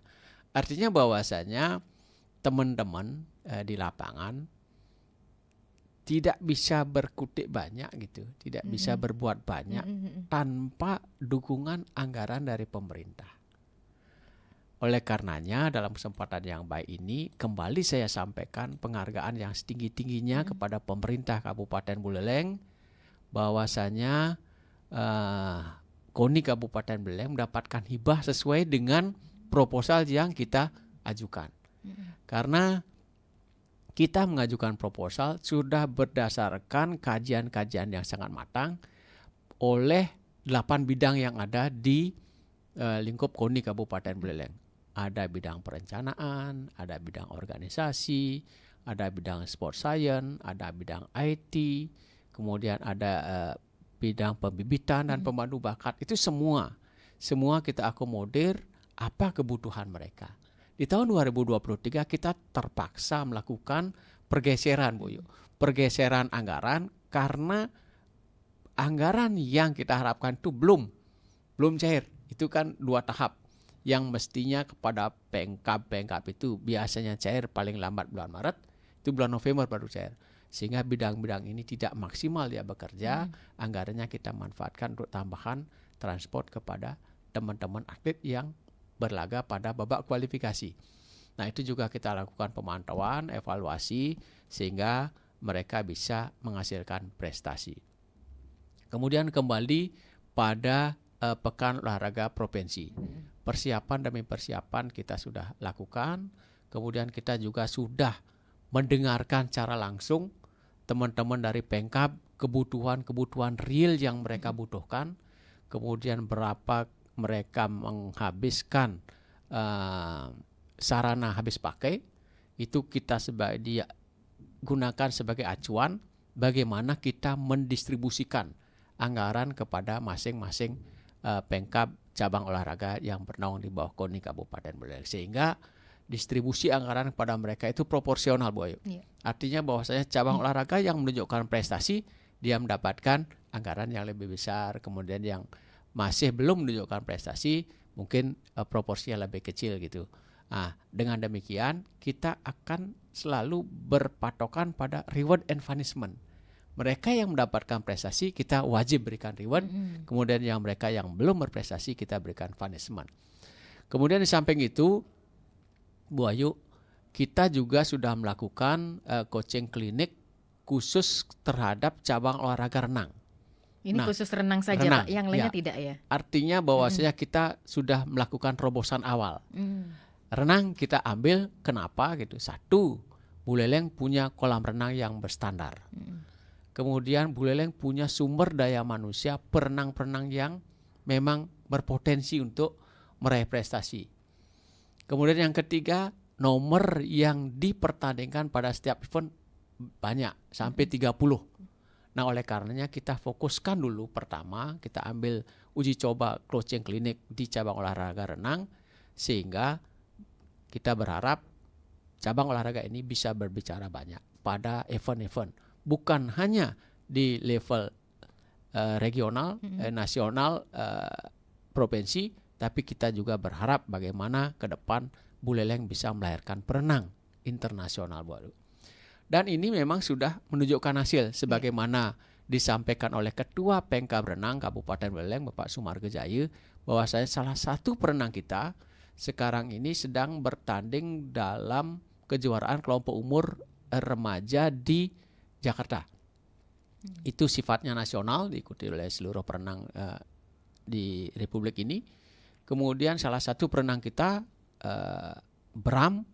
Artinya bahwasanya teman-teman di lapangan tidak bisa berkutik banyak gitu, tidak bisa berbuat banyak tanpa dukungan anggaran dari pemerintah. Oleh karenanya dalam kesempatan yang baik ini kembali saya sampaikan penghargaan yang setinggi-tingginya kepada pemerintah Kabupaten Buleleng bahwasanya KONI Kabupaten Buleleng mendapatkan hibah sesuai dengan proposal yang kita ajukan. Karena kita mengajukan proposal sudah berdasarkan kajian-kajian yang sangat matang oleh 8 bidang yang ada di lingkup KONI Kabupaten Buleleng. Ada bidang perencanaan, ada bidang organisasi, ada bidang sport science, ada bidang IT, kemudian ada bidang pembibitan dan pemandu bakat. Itu semua kita akomodir apa kebutuhan mereka. Di tahun 2023 kita terpaksa melakukan pergeseran Bu Yu. Pergeseran anggaran karena anggaran yang kita harapkan itu belum cair. Itu kan 2 tahap yang mestinya kepada pengkap itu biasanya cair paling lambat bulan Maret, itu bulan November baru cair. Sehingga bidang-bidang ini tidak maksimal dia bekerja, anggarannya kita manfaatkan untuk tambahan transport kepada teman-teman atlet yang berlaga pada babak kualifikasi. Nah, itu juga kita lakukan pemantauan, evaluasi sehingga mereka bisa menghasilkan prestasi. Kemudian kembali pada Pekan Olahraga Provinsi. Persiapan demi persiapan kita sudah lakukan. Kemudian kita juga sudah mendengarkan secara langsung teman-teman dari Pemkab kebutuhan real yang mereka butuhkan, kemudian berapa mereka menghabiskan sarana habis pakai, itu kita dia gunakan sebagai acuan bagaimana kita mendistribusikan anggaran kepada masing-masing pemkab cabang olahraga yang bernaung di bawah KONI Kabupaten Buleleng, sehingga distribusi anggaran kepada mereka itu proporsional, Bu Ayu. Artinya bahwasanya cabang olahraga yang menunjukkan prestasi dia mendapatkan anggaran yang lebih besar, kemudian yang masih belum menunjukkan prestasi mungkin proporsinya lebih kecil gitu. Nah, dengan demikian kita akan selalu berpatokan pada reward and punishment. Mereka yang mendapatkan prestasi kita wajib berikan reward, kemudian yang mereka yang belum berprestasi kita berikan punishment. Kemudian di samping itu, Bu Ayu, kita juga sudah melakukan coaching klinik khusus terhadap cabang olahraga renang. Ini khusus renang saja, Pak, yang lainnya tidak ya? Artinya bahwasanya kita sudah melakukan terobosan awal. Renang kita ambil, kenapa gitu? Satu, Buleleng punya kolam renang yang berstandar. Kemudian Buleleng punya sumber daya manusia perenang-perenang yang memang berpotensi untuk meraih prestasi. Kemudian yang ketiga, nomor yang dipertandingkan pada setiap event banyak, sampai 30. Nah, oleh karenanya kita fokuskan dulu, pertama kita ambil uji coba coaching klinik di cabang olahraga renang, sehingga kita berharap cabang olahraga ini bisa berbicara banyak pada event-event, bukan hanya di level regional, nasional, provinsi, tapi kita juga berharap bagaimana ke depan Buleleng bisa melahirkan perenang internasional, Bu. Dan ini memang sudah menunjukkan hasil sebagaimana disampaikan oleh Ketua Pemkab Renang Kabupaten Buleleng, Bapak Sumargo Jaya, bahwa salah satu perenang kita sekarang ini sedang bertanding dalam kejuaraan kelompok umur remaja di Jakarta. Itu sifatnya nasional, diikuti oleh seluruh perenang di Republik ini. Kemudian salah satu perenang kita, Bram,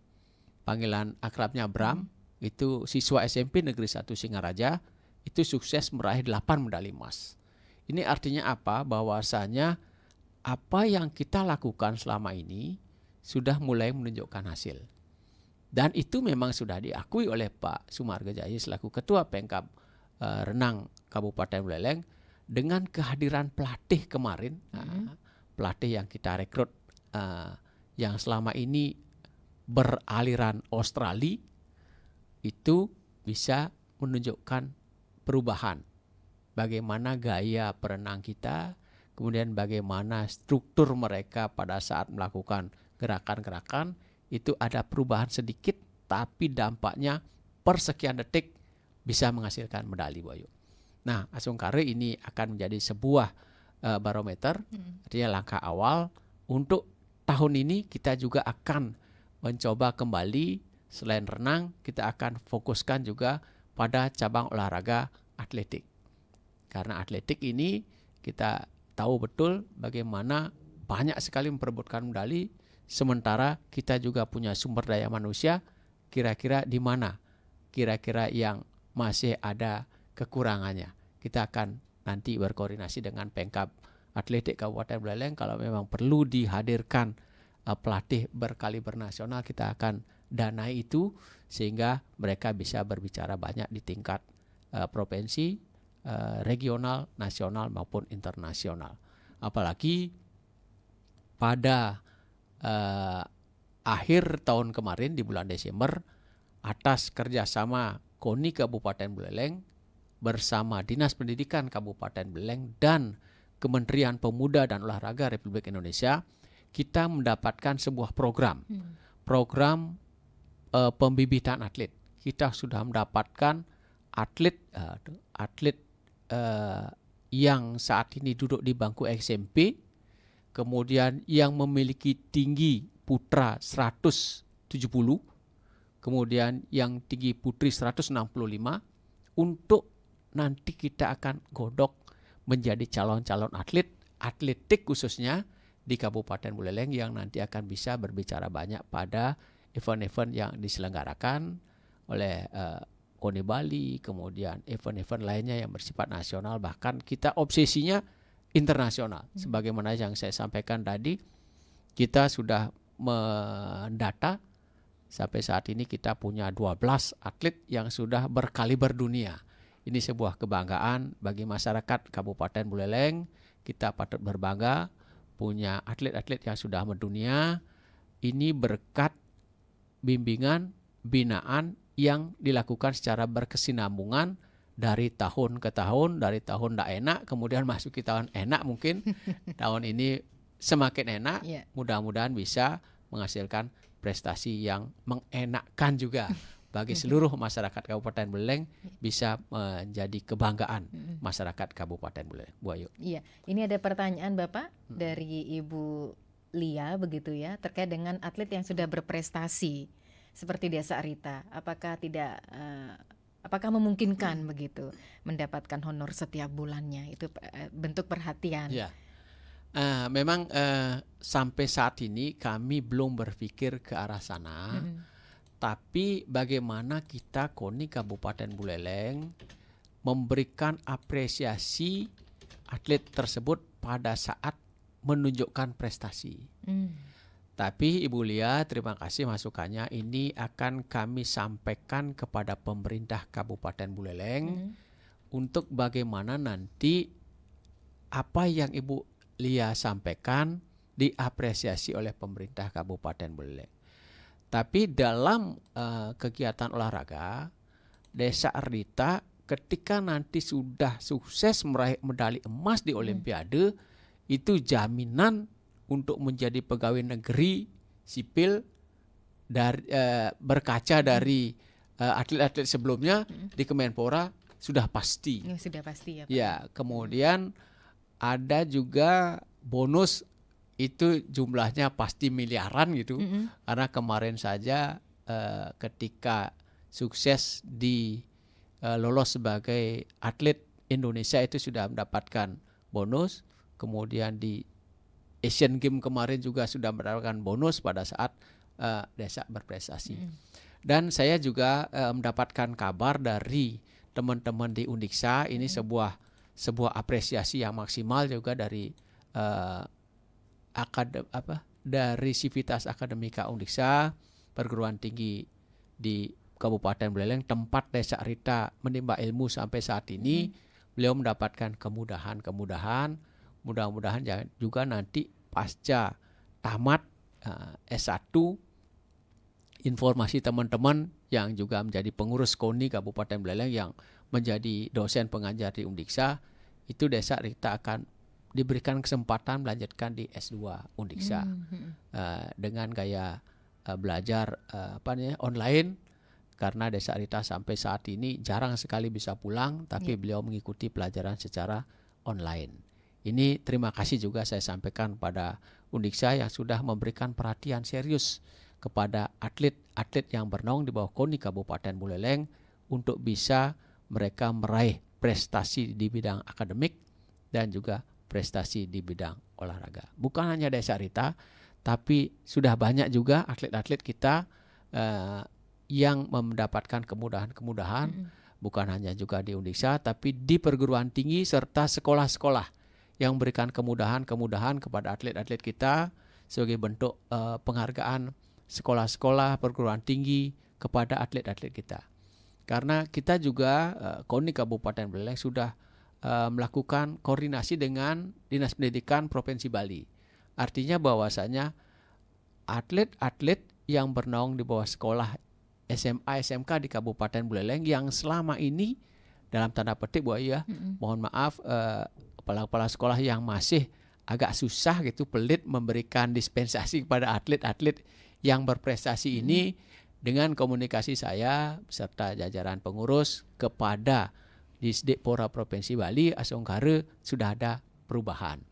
panggilan akrabnya Bram, itu siswa SMP Negeri 1 Singaraja, itu sukses meraih 8 medali emas. Ini artinya apa? Bahwasanya apa yang kita lakukan selama ini sudah mulai menunjukkan hasil. Dan itu memang sudah diakui oleh Pak Sumargo Jaya selaku Ketua Pemkab Renang Kabupaten Buleleng dengan kehadiran pelatih kemarin. Pelatih yang kita rekrut yang selama ini beraliran Australia itu bisa menunjukkan perubahan. Bagaimana gaya perenang kita, kemudian bagaimana struktur mereka pada saat melakukan gerakan-gerakan, itu ada perubahan sedikit, tapi dampaknya per sekian detik bisa menghasilkan medali, Bu Ayu. Nah, Asungkare ini akan menjadi sebuah barometer, artinya langkah awal untuk tahun ini. Kita juga akan mencoba kembali, selain renang kita akan fokuskan juga pada cabang olahraga atletik, karena atletik ini kita tahu betul bagaimana banyak sekali memperebutkan medali, sementara kita juga punya sumber daya manusia, kira-kira di mana kira-kira yang masih ada kekurangannya. Kita akan nanti berkoordinasi dengan Pemkab Atletik Kabupaten Buleleng, kalau memang perlu dihadirkan pelatih berkaliber nasional, kita akan danai itu sehingga mereka bisa berbicara banyak di tingkat provinsi, regional, nasional maupun internasional. Apalagi pada akhir tahun kemarin di bulan Desember, atas kerjasama KONI Kabupaten Buleleng bersama Dinas Pendidikan Kabupaten Buleleng dan Kementerian Pemuda dan Olahraga Republik Indonesia, kita mendapatkan sebuah program pembibitan atlet. Kita sudah mendapatkan atlet yang saat ini duduk di bangku SMP, kemudian yang memiliki tinggi putra 170, kemudian yang tinggi putri 165, untuk nanti kita akan godok menjadi calon-calon atlet atletik khususnya di Kabupaten Buleleng yang nanti akan bisa berbicara banyak pada event-event yang diselenggarakan oleh KONI Bali, kemudian event-event lainnya yang bersifat nasional, bahkan kita obsesinya internasional. Sebagaimana yang saya sampaikan tadi, kita sudah mendata sampai saat ini kita punya 12 atlet yang sudah berkaliber dunia. Ini sebuah kebanggaan bagi masyarakat Kabupaten Buleleng. Kita patut berbangga punya atlet-atlet yang sudah mendunia. Ini berkat bimbingan, binaan yang dilakukan secara berkesinambungan dari tahun ke tahun, dari tahun tidak enak, kemudian masuk ke tahun enak mungkin. Tahun ini semakin enak, mudah-mudahan bisa menghasilkan prestasi yang mengenakkan juga bagi seluruh masyarakat Kabupaten Buleleng, bisa menjadi kebanggaan masyarakat Kabupaten Buleleng. Bu Ayu. Iya, ini ada pertanyaan Bapak dari Ibu Lia begitu ya, terkait dengan atlet yang sudah berprestasi seperti Desa Rita. Apakah memungkinkan begitu mendapatkan honor setiap bulannya? Itu bentuk perhatian. Ya. Memang sampai saat ini kami belum berpikir ke arah sana. Tapi bagaimana kita KONI Kabupaten Buleleng memberikan apresiasi atlet tersebut pada saat menunjukkan prestasi. Tapi Ibu Lia, terima kasih masukannya. Ini akan kami sampaikan kepada pemerintah Kabupaten Buleleng untuk bagaimana nanti apa yang Ibu Lia sampaikan diapresiasi oleh pemerintah Kabupaten Buleleng. Tapi dalam kegiatan olahraga, Desa Rita ketika nanti sudah sukses meraih medali emas di Olimpiade, itu jaminan untuk menjadi pegawai negeri sipil dari berkaca dari atlet-atlet sebelumnya di Kemenpora sudah pasti. Sudah pasti ya Pak. Ya, kemudian ada juga bonus. Itu jumlahnya pasti miliaran gitu. Karena kemarin saja ketika sukses di lolos sebagai atlet Indonesia itu sudah mendapatkan bonus. Kemudian di Asian Games kemarin juga sudah mendapatkan bonus pada saat desa berprestasi. Dan saya juga mendapatkan kabar dari teman-teman di Undiksa. Ini sebuah apresiasi yang maksimal juga dari dari Sivitas Akademika Undiksa, perguruan tinggi di Kabupaten Buleleng, tempat Desa Rita menimba ilmu sampai saat ini. Beliau mendapatkan kemudahan. Mudah-mudahan juga nanti pasca tamat S1, informasi teman-teman yang juga menjadi pengurus KONI Kabupaten Buleleng yang menjadi dosen pengajar di Undiksa, itu Desa Rita akan diberikan kesempatan melanjutkan di S2 Undiksa dengan gaya belajar online, karena Desa Rita sampai saat ini jarang sekali bisa pulang, tapi beliau mengikuti pelajaran secara online. Ini terima kasih juga saya sampaikan pada Undiksa yang sudah memberikan perhatian serius kepada atlet-atlet yang bernaung di bawah KONI Kabupaten Buleleng untuk bisa mereka meraih prestasi di bidang akademik dan juga prestasi di bidang olahraga. Bukan hanya Desa Rita, tapi sudah banyak juga atlet-atlet kita yang mendapatkan kemudahan-kemudahan, bukan hanya juga di Undiksa, tapi di perguruan tinggi serta sekolah-sekolah yang memberikan kemudahan-kemudahan kepada atlet-atlet kita sebagai bentuk penghargaan sekolah-sekolah perguruan tinggi kepada atlet-atlet kita. Karena kita juga KONI Kabupaten Buleleng sudah melakukan koordinasi dengan Dinas Pendidikan Provinsi Bali. Artinya bahwasanya atlet-atlet yang bernaung di bawah sekolah SMA, SMK di Kabupaten Buleleng yang selama ini dalam tanda petik Bu Ayu ya, mohon maaf, kepala-kepala sekolah yang masih agak susah gitu, pelit memberikan dispensasi kepada atlet-atlet yang berprestasi ini, dengan komunikasi saya beserta jajaran pengurus kepada Disdikpora Provinsi Bali, Asongkare, sudah ada perubahan.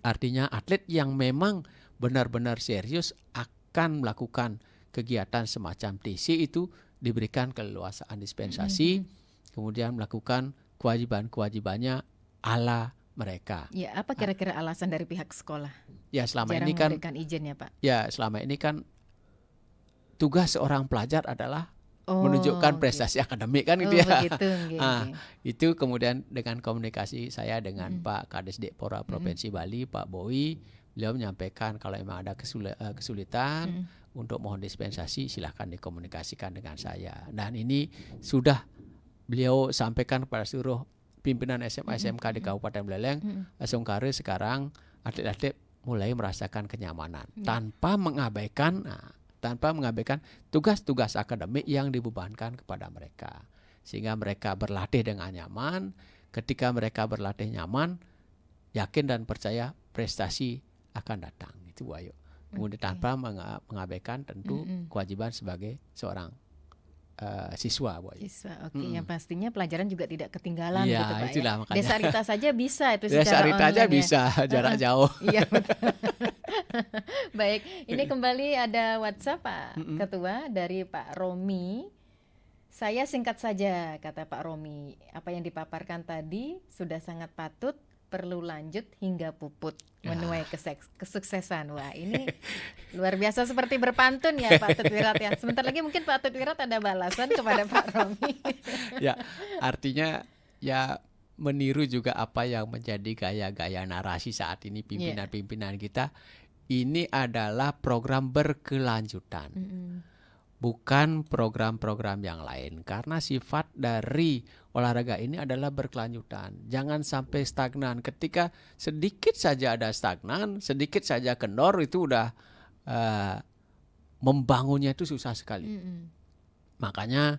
Artinya atlet yang memang benar-benar serius akan melakukan kegiatan semacam TC itu diberikan keleluasaan dispensasi, kemudian melakukan kewajiban-kewajibannya ala mereka. Ya, apa kira-kira alasan dari pihak sekolah? Ya, selama jarang ini kan memberikan izin ya Pak. Ya, selama ini kan tugas seorang pelajar adalah menunjukkan gitu. prestasi akademik kan gitu Oh, ya. begitu, nggih, Ah, nggih. itu kemudian dengan komunikasi saya dengan Pak Kadis Depora Provinsi Bali, Pak Bowi, beliau menyampaikan kalau memang ada kesulitan untuk mohon dispensasi silahkan dikomunikasikan dengan saya. Dan ini sudah beliau sampaikan kepada seluruh pimpinan SMA SMK di Kabupaten Buleleng, Songkare sekarang atlet-atlet mulai merasakan kenyamanan tanpa mengabaikan tugas-tugas akademik yang dibebankan kepada mereka. Sehingga mereka berlatih dengan nyaman. Ketika mereka berlatih nyaman, yakin dan percaya prestasi akan datang. Itu Bu Ayu. Kemudian tanpa mengabaikan tentu kewajiban sebagai seorang siswa Bu Ayu. Siswa, oke. Yang pastinya pelajaran juga tidak ketinggalan Iya, gitu Pak itulah ya. makanya. Desa Rita saja bisa itu Desa secara Rita aja online ya. bisa jarak jauh. Iya betul. Baik, ini kembali ada WhatsApp Pak Ketua dari Pak Romi. Saya singkat saja, kata Pak Romi. Apa yang dipaparkan tadi sudah sangat patut, perlu lanjut hingga puput menuai kesuksesan. Wah, ini luar biasa seperti berpantun ya Pak Tutwirat ya. Sebentar lagi mungkin Pak Tutwirat ada balasan kepada Pak Romi. Ya, artinya ya meniru juga apa yang menjadi gaya-gaya narasi saat ini pimpinan-pimpinan kita. Ini adalah program berkelanjutan. Bukan program-program yang lain, karena sifat dari olahraga ini adalah berkelanjutan. Jangan sampai stagnan. Ketika sedikit saja ada stagnan, sedikit saja kendor, itu udah membangunnya itu susah sekali. Makanya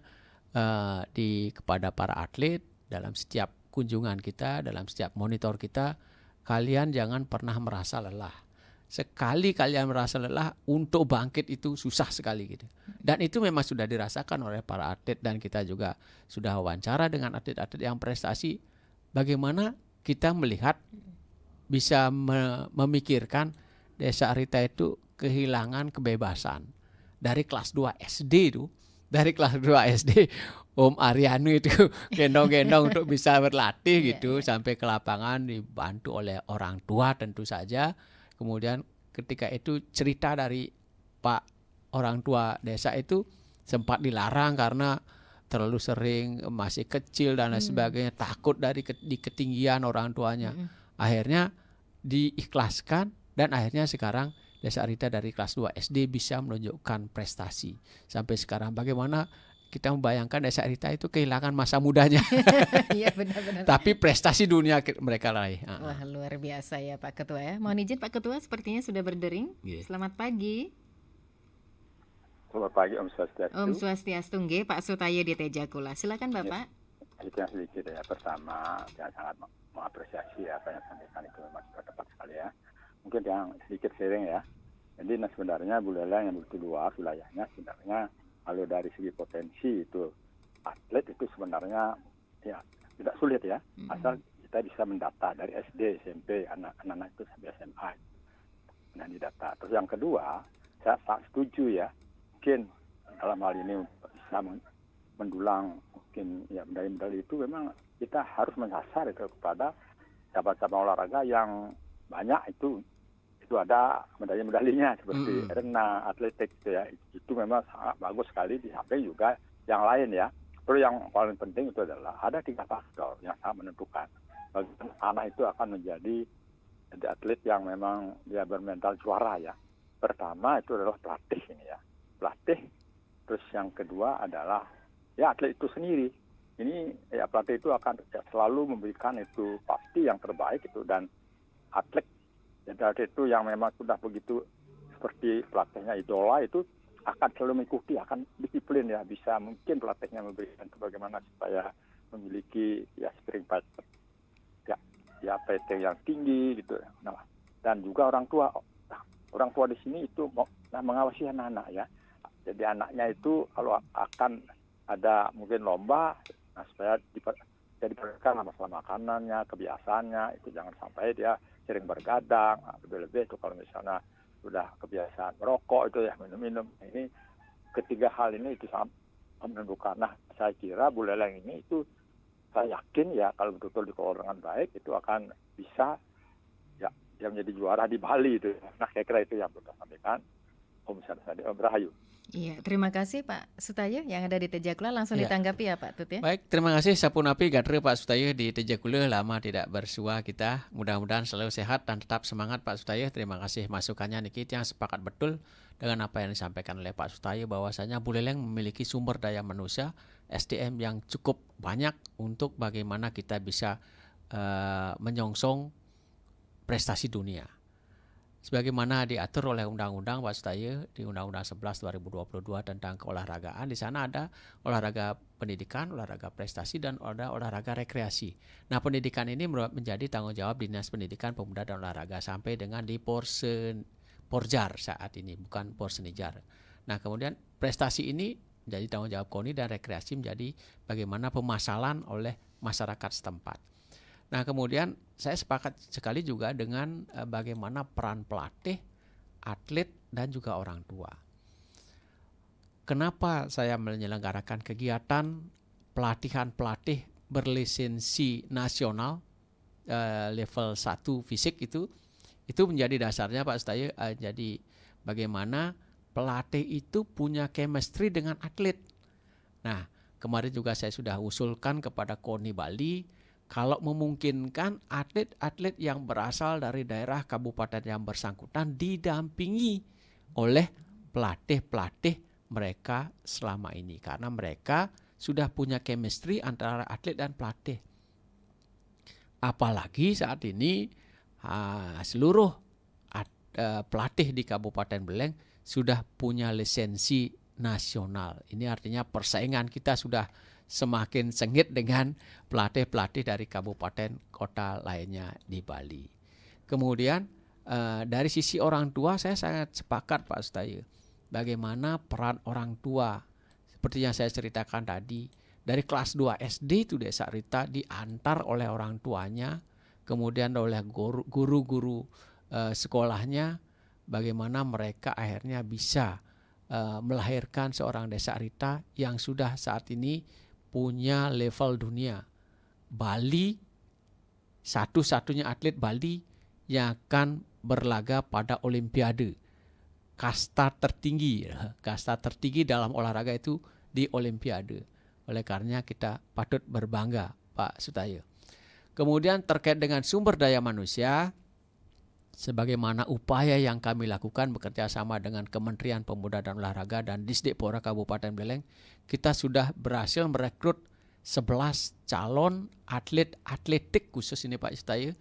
kepada para atlet dalam setiap kunjungan kita, dalam setiap monitor kita, kalian jangan pernah merasa lelah. Sekali kalian merasa lelah, untuk bangkit itu susah sekali gitu. Dan itu memang sudah dirasakan oleh para atlet, dan kita juga sudah wawancara dengan atlet-atlet yang prestasi. Bagaimana kita melihat bisa memikirkan Desa Rita itu kehilangan kebebasan. Dari kelas 2 SD itu, dari kelas 2 SD Om Aryanu itu gendong-gendong untuk bisa berlatih gitu, sampai ke lapangan dibantu oleh orang tua tentu saja. Kemudian ketika itu cerita dari Pak orang tua desa itu sempat dilarang karena terlalu sering, masih kecil dan lain sebagainya, takut di ketinggian orang tuanya. Akhirnya diikhlaskan, dan akhirnya sekarang Desa Rita dari kelas 2 SD bisa menunjukkan prestasi. Sampai sekarang bagaimana kita membayangkan Desa Rita itu kehilangan masa mudanya. Iya benar-benar. Tapi prestasi dunia mereka raih. Wah, luar biasa ya Pak Ketua ya. Mohon izin Pak Ketua, sepertinya sudah berdering. Selamat pagi. Selamat pagi, Om Swastiastu. Om Swastiastu, nggih, Pak Sutayo di Tejakula. Silakan Bapak. Itu yang sedikit ya. Pertama, saya sangat mengapresiasi apa yang disampaikan itu memang sudah tepat sekali ya. Mungkin yang sedikit sharing ya. Jadi sebenarnya Buleleng yang begitu luas wilayahnya, sebenarnya kalau dari segi potensi itu atlet itu sebenarnya ya tidak sulit ya. Asal kita bisa mendata dari SD, SMP, anak-anak itu sampai SMA. Nah, didata. Terus yang kedua, saya sangat setuju ya. Mungkin dalam hal ini bisa mendulang mungkin ya medali-medali itu memang kita harus menyasar itu kepada cabang-cabang olahraga yang banyak itu ada medali-medalinya seperti renang, atletik gitu ya. Itu memang sangat bagus sekali, di samping juga yang lain ya. Terus yang paling penting itu adalah ada 3 faktor yang sangat menentukan. Bagaimana anak itu akan menjadi atlet yang memang dia bermental juara ya. Pertama itu adalah pelatih ini ya. Pelatih. Terus yang kedua adalah ya atlet itu sendiri. Ini ya pelatih itu akan selalu memberikan itu pasti yang terbaik itu, dan atlet itu yang memang sudah begitu seperti pelatihnya idola itu akan selalu mengikuti, akan disiplin ya. Bisa mungkin pelatihnya memberikan bagaimana supaya memiliki ya spring pattern ya PT yang tinggi gitu. Nah, dan juga orang tua di sini itu mengawasi anak-anak ya. Jadi anaknya itu kalau akan ada mungkin lomba, nah supaya diperhatikan masalah makanannya, kebiasaannya itu jangan sampai dia sering bergadang, lebih-lebih itu kalau misalnya sudah kebiasaan merokok itu ya, minum-minum. Ini ketiga hal ini itu sangat menentukan. Nah, saya kira Buleleng ini itu saya yakin ya kalau betul-betul dikelola dengan baik itu akan bisa ya menjadi juara di Bali itu. Nah, kira-kira itu yang perlu saya sampaikan. Om Sarsadi Rahayu. Iya, terima kasih Pak Sutayo yang ada di Tejakula, langsung Ya. ditanggapi ya Pak Tut ya. Baik, terima kasih Sapunapi Gadre Pak Sutayo di Tejakula, lama tidak bersua kita. Mudah-mudahan selalu sehat dan tetap semangat Pak Sutayo. Terima kasih masukannya niki yang sepakat betul dengan apa yang disampaikan oleh Pak Sutayo, bahwasanya Buleleng memiliki sumber daya manusia SDM yang cukup banyak untuk bagaimana kita bisa menyongsong prestasi dunia. Sebagaimana diatur oleh Undang-Undang Pak Sutayo di Undang-Undang 11 2022 tentang keolahragaan, di sana ada olahraga pendidikan, olahraga prestasi, dan ada olahraga rekreasi. Nah, pendidikan ini menjadi tanggung jawab Dinas Pendidikan, Pemuda dan Olahraga sampai dengan di Porjar saat ini, bukan Porsenijar. Nah, kemudian prestasi ini menjadi tanggung jawab KONI dan rekreasi menjadi bagaimana pemasalan oleh masyarakat setempat. Nah, kemudian saya sepakat sekali juga dengan bagaimana peran pelatih, atlet, dan juga orang tua. Kenapa saya menyelenggarakan kegiatan pelatihan pelatih berlisensi nasional level 1 fisik itu menjadi dasarnya Pak Sutayo, jadi bagaimana pelatih itu punya chemistry dengan atlet. Nah, kemarin juga saya sudah usulkan kepada KONI Bali, kalau memungkinkan atlet-atlet yang berasal dari daerah kabupaten yang bersangkutan didampingi oleh pelatih-pelatih mereka selama ini. Karena mereka sudah punya chemistry antara atlet dan pelatih. Apalagi saat ini seluruh pelatih di Kabupaten Buleleng sudah punya lisensi nasional. Ini artinya persaingan kita sudah semakin sengit dengan pelatih-pelatih dari kabupaten kota lainnya di Bali. Kemudian dari sisi orang tua saya sangat sepakat Pak Sutayo. Bagaimana peran orang tua seperti yang saya ceritakan tadi, dari kelas 2 SD itu Desa Rita diantar oleh orang tuanya, kemudian oleh guru-guru sekolahnya, bagaimana mereka akhirnya bisa melahirkan seorang Desa Rita yang sudah saat ini punya level dunia. Bali satu-satunya atlet Bali yang akan berlaga pada Olimpiade. Kasta tertinggi dalam olahraga itu di Olimpiade. Oleh karenanya kita patut berbangga Pak Sutayo. Kemudian terkait dengan sumber daya manusia, sebagaimana upaya yang kami lakukan bekerja sama dengan Kementerian Pemuda dan Olahraga dan Disdikpora Kabupaten Buleleng, kita sudah berhasil merekrut 11 calon atlet atletik khusus ini Pak Sutayo.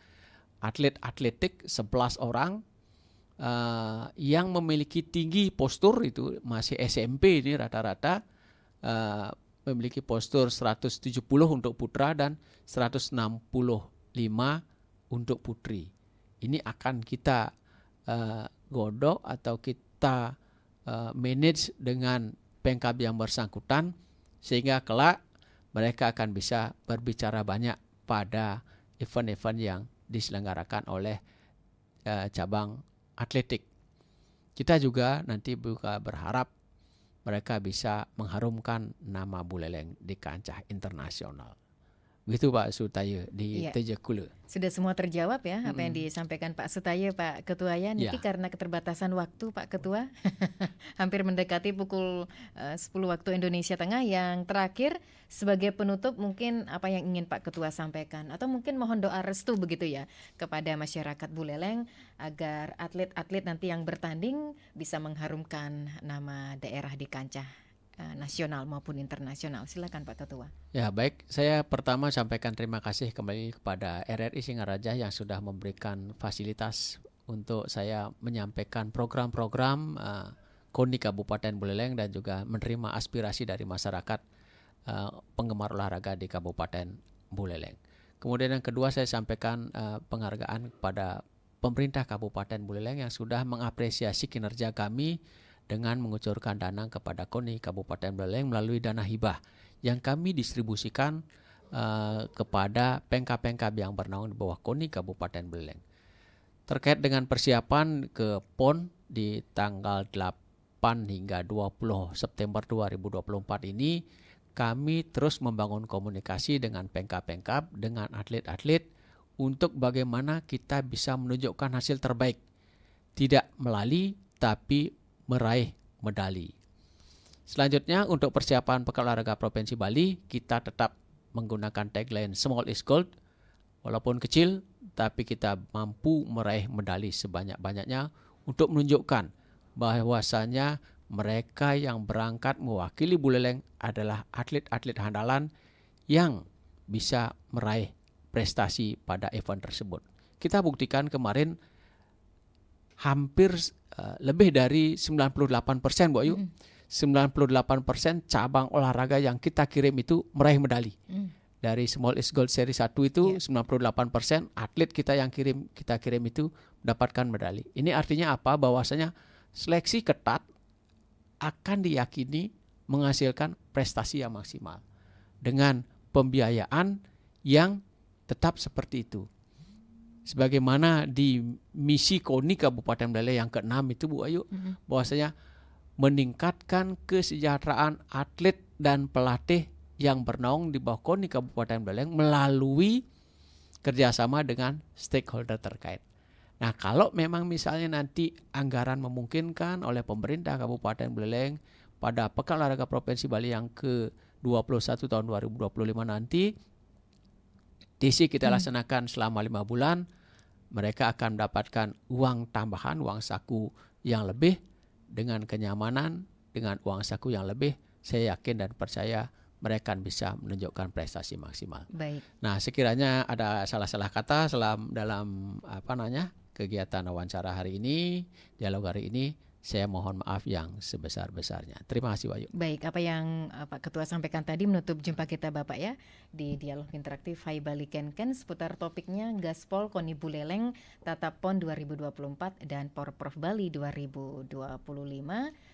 Atlet atletik 11 orang yang memiliki tinggi postur, itu masih SMP ini rata-rata, memiliki postur 170 untuk putra dan 165 untuk putri. Ini akan kita godok atau kita manage dengan Pemkab yang bersangkutan, sehingga kelak mereka akan bisa berbicara banyak pada event-event yang diselenggarakan oleh cabang atletik. Kita juga nanti juga berharap mereka bisa mengharumkan nama Buleleng di kancah internasional. Begitu Pak Sutayo di Tejakula. Sudah semua terjawab ya apa yang disampaikan Pak Sutayo, Pak Ketua ya. Niki karena keterbatasan waktu Pak Ketua, hampir mendekati pukul 10 waktu Indonesia Tengah. Yang terakhir sebagai penutup mungkin apa yang ingin Pak Ketua sampaikan, atau mungkin mohon doa restu begitu ya kepada masyarakat Buleleng agar atlet-atlet nanti yang bertanding bisa mengharumkan nama daerah di kancah nasional maupun internasional. Silakan Pak Ketua. Ya baik, saya pertama sampaikan terima kasih kembali kepada RRI Singaraja yang sudah memberikan fasilitas untuk saya menyampaikan program-program KONI Kabupaten Buleleng dan juga menerima aspirasi dari masyarakat penggemar olahraga di Kabupaten Buleleng. Kemudian yang kedua saya sampaikan penghargaan kepada pemerintah Kabupaten Buleleng yang sudah mengapresiasi kinerja kami dengan mengucurkan dana kepada KONI Kabupaten Buleleng melalui dana hibah yang kami distribusikan kepada pemkab-pemkab yang bernaung di bawah KONI Kabupaten Buleleng. Terkait dengan persiapan ke PON di tanggal 8 hingga 20 September 2024 ini, kami terus membangun komunikasi dengan pemkab-pemkab, dengan atlet-atlet untuk bagaimana kita bisa menunjukkan hasil terbaik. Tidak melalui tapi meraih medali. Selanjutnya untuk persiapan Pekan Olahraga Provinsi Bali, kita tetap menggunakan tagline Small is Gold. Walaupun kecil, tapi kita mampu meraih medali sebanyak-banyaknya untuk menunjukkan bahwasanya mereka yang berangkat mewakili Buleleng adalah atlet-atlet andalan yang bisa meraih prestasi pada event tersebut. Kita buktikan kemarin hampir lebih dari 98%, Bu Ayu. 98% cabang olahraga yang kita kirim itu meraih medali. Dari Small is Gold seri 1 itu 98% atlet kita yang kita kirim itu mendapatkan medali. Ini artinya apa? Bahwasanya seleksi ketat akan diyakini menghasilkan prestasi yang maksimal dengan pembiayaan yang tetap seperti itu. Sebagaimana di misi KONI Kabupaten Buleleng yang ke-6 itu, Bu Ayu, bahwasanya meningkatkan kesejahteraan atlet dan pelatih yang bernaung di bawah KONI Kabupaten Buleleng melalui kerjasama dengan stakeholder terkait. Nah, kalau memang misalnya nanti anggaran memungkinkan oleh pemerintah Kabupaten Buleleng pada Pekan Olahraga Provinsi Bali yang ke-21 tahun 2025 nanti, TC kita laksanakan selama 5 bulan, mereka akan mendapatkan uang tambahan, uang saku yang lebih, dengan kenyamanan, dengan uang saku yang lebih, saya yakin dan percaya mereka bisa menunjukkan prestasi maksimal. Baik. Nah, sekiranya ada salah-salah kata dalam kegiatan wawancara hari ini, dialog hari ini, saya mohon maaf yang sebesar-besarnya. Terima kasih, Wayu. Baik, apa yang Pak Ketua sampaikan tadi menutup jumpa kita Bapak ya di dialog interaktif Hai Bali Kenken seputar topiknya Gaspol KONI Buleleng Tatap PON 2024 dan Porprov Bali 2025.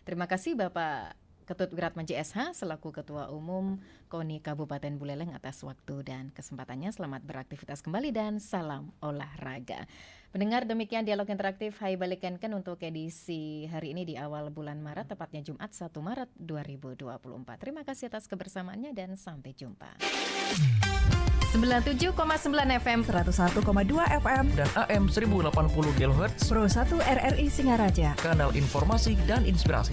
Terima kasih Bapak Ketut Wiratmanji SH selaku Ketua Umum KONI Kabupaten Buleleng atas waktu dan kesempatannya. Selamat beraktivitas kembali dan salam olahraga. Pendengar, demikian dialog interaktif Hai Bali Kenken untuk edisi hari ini di awal bulan Maret, tepatnya Jumat 1 Maret 2024. Terima kasih atas kebersamaannya dan sampai jumpa. 97,9 FM, 101,2 FM, dan AM 1080 kHz, Pro 1 RRI Singaraja. kanal informasi dan inspirasi.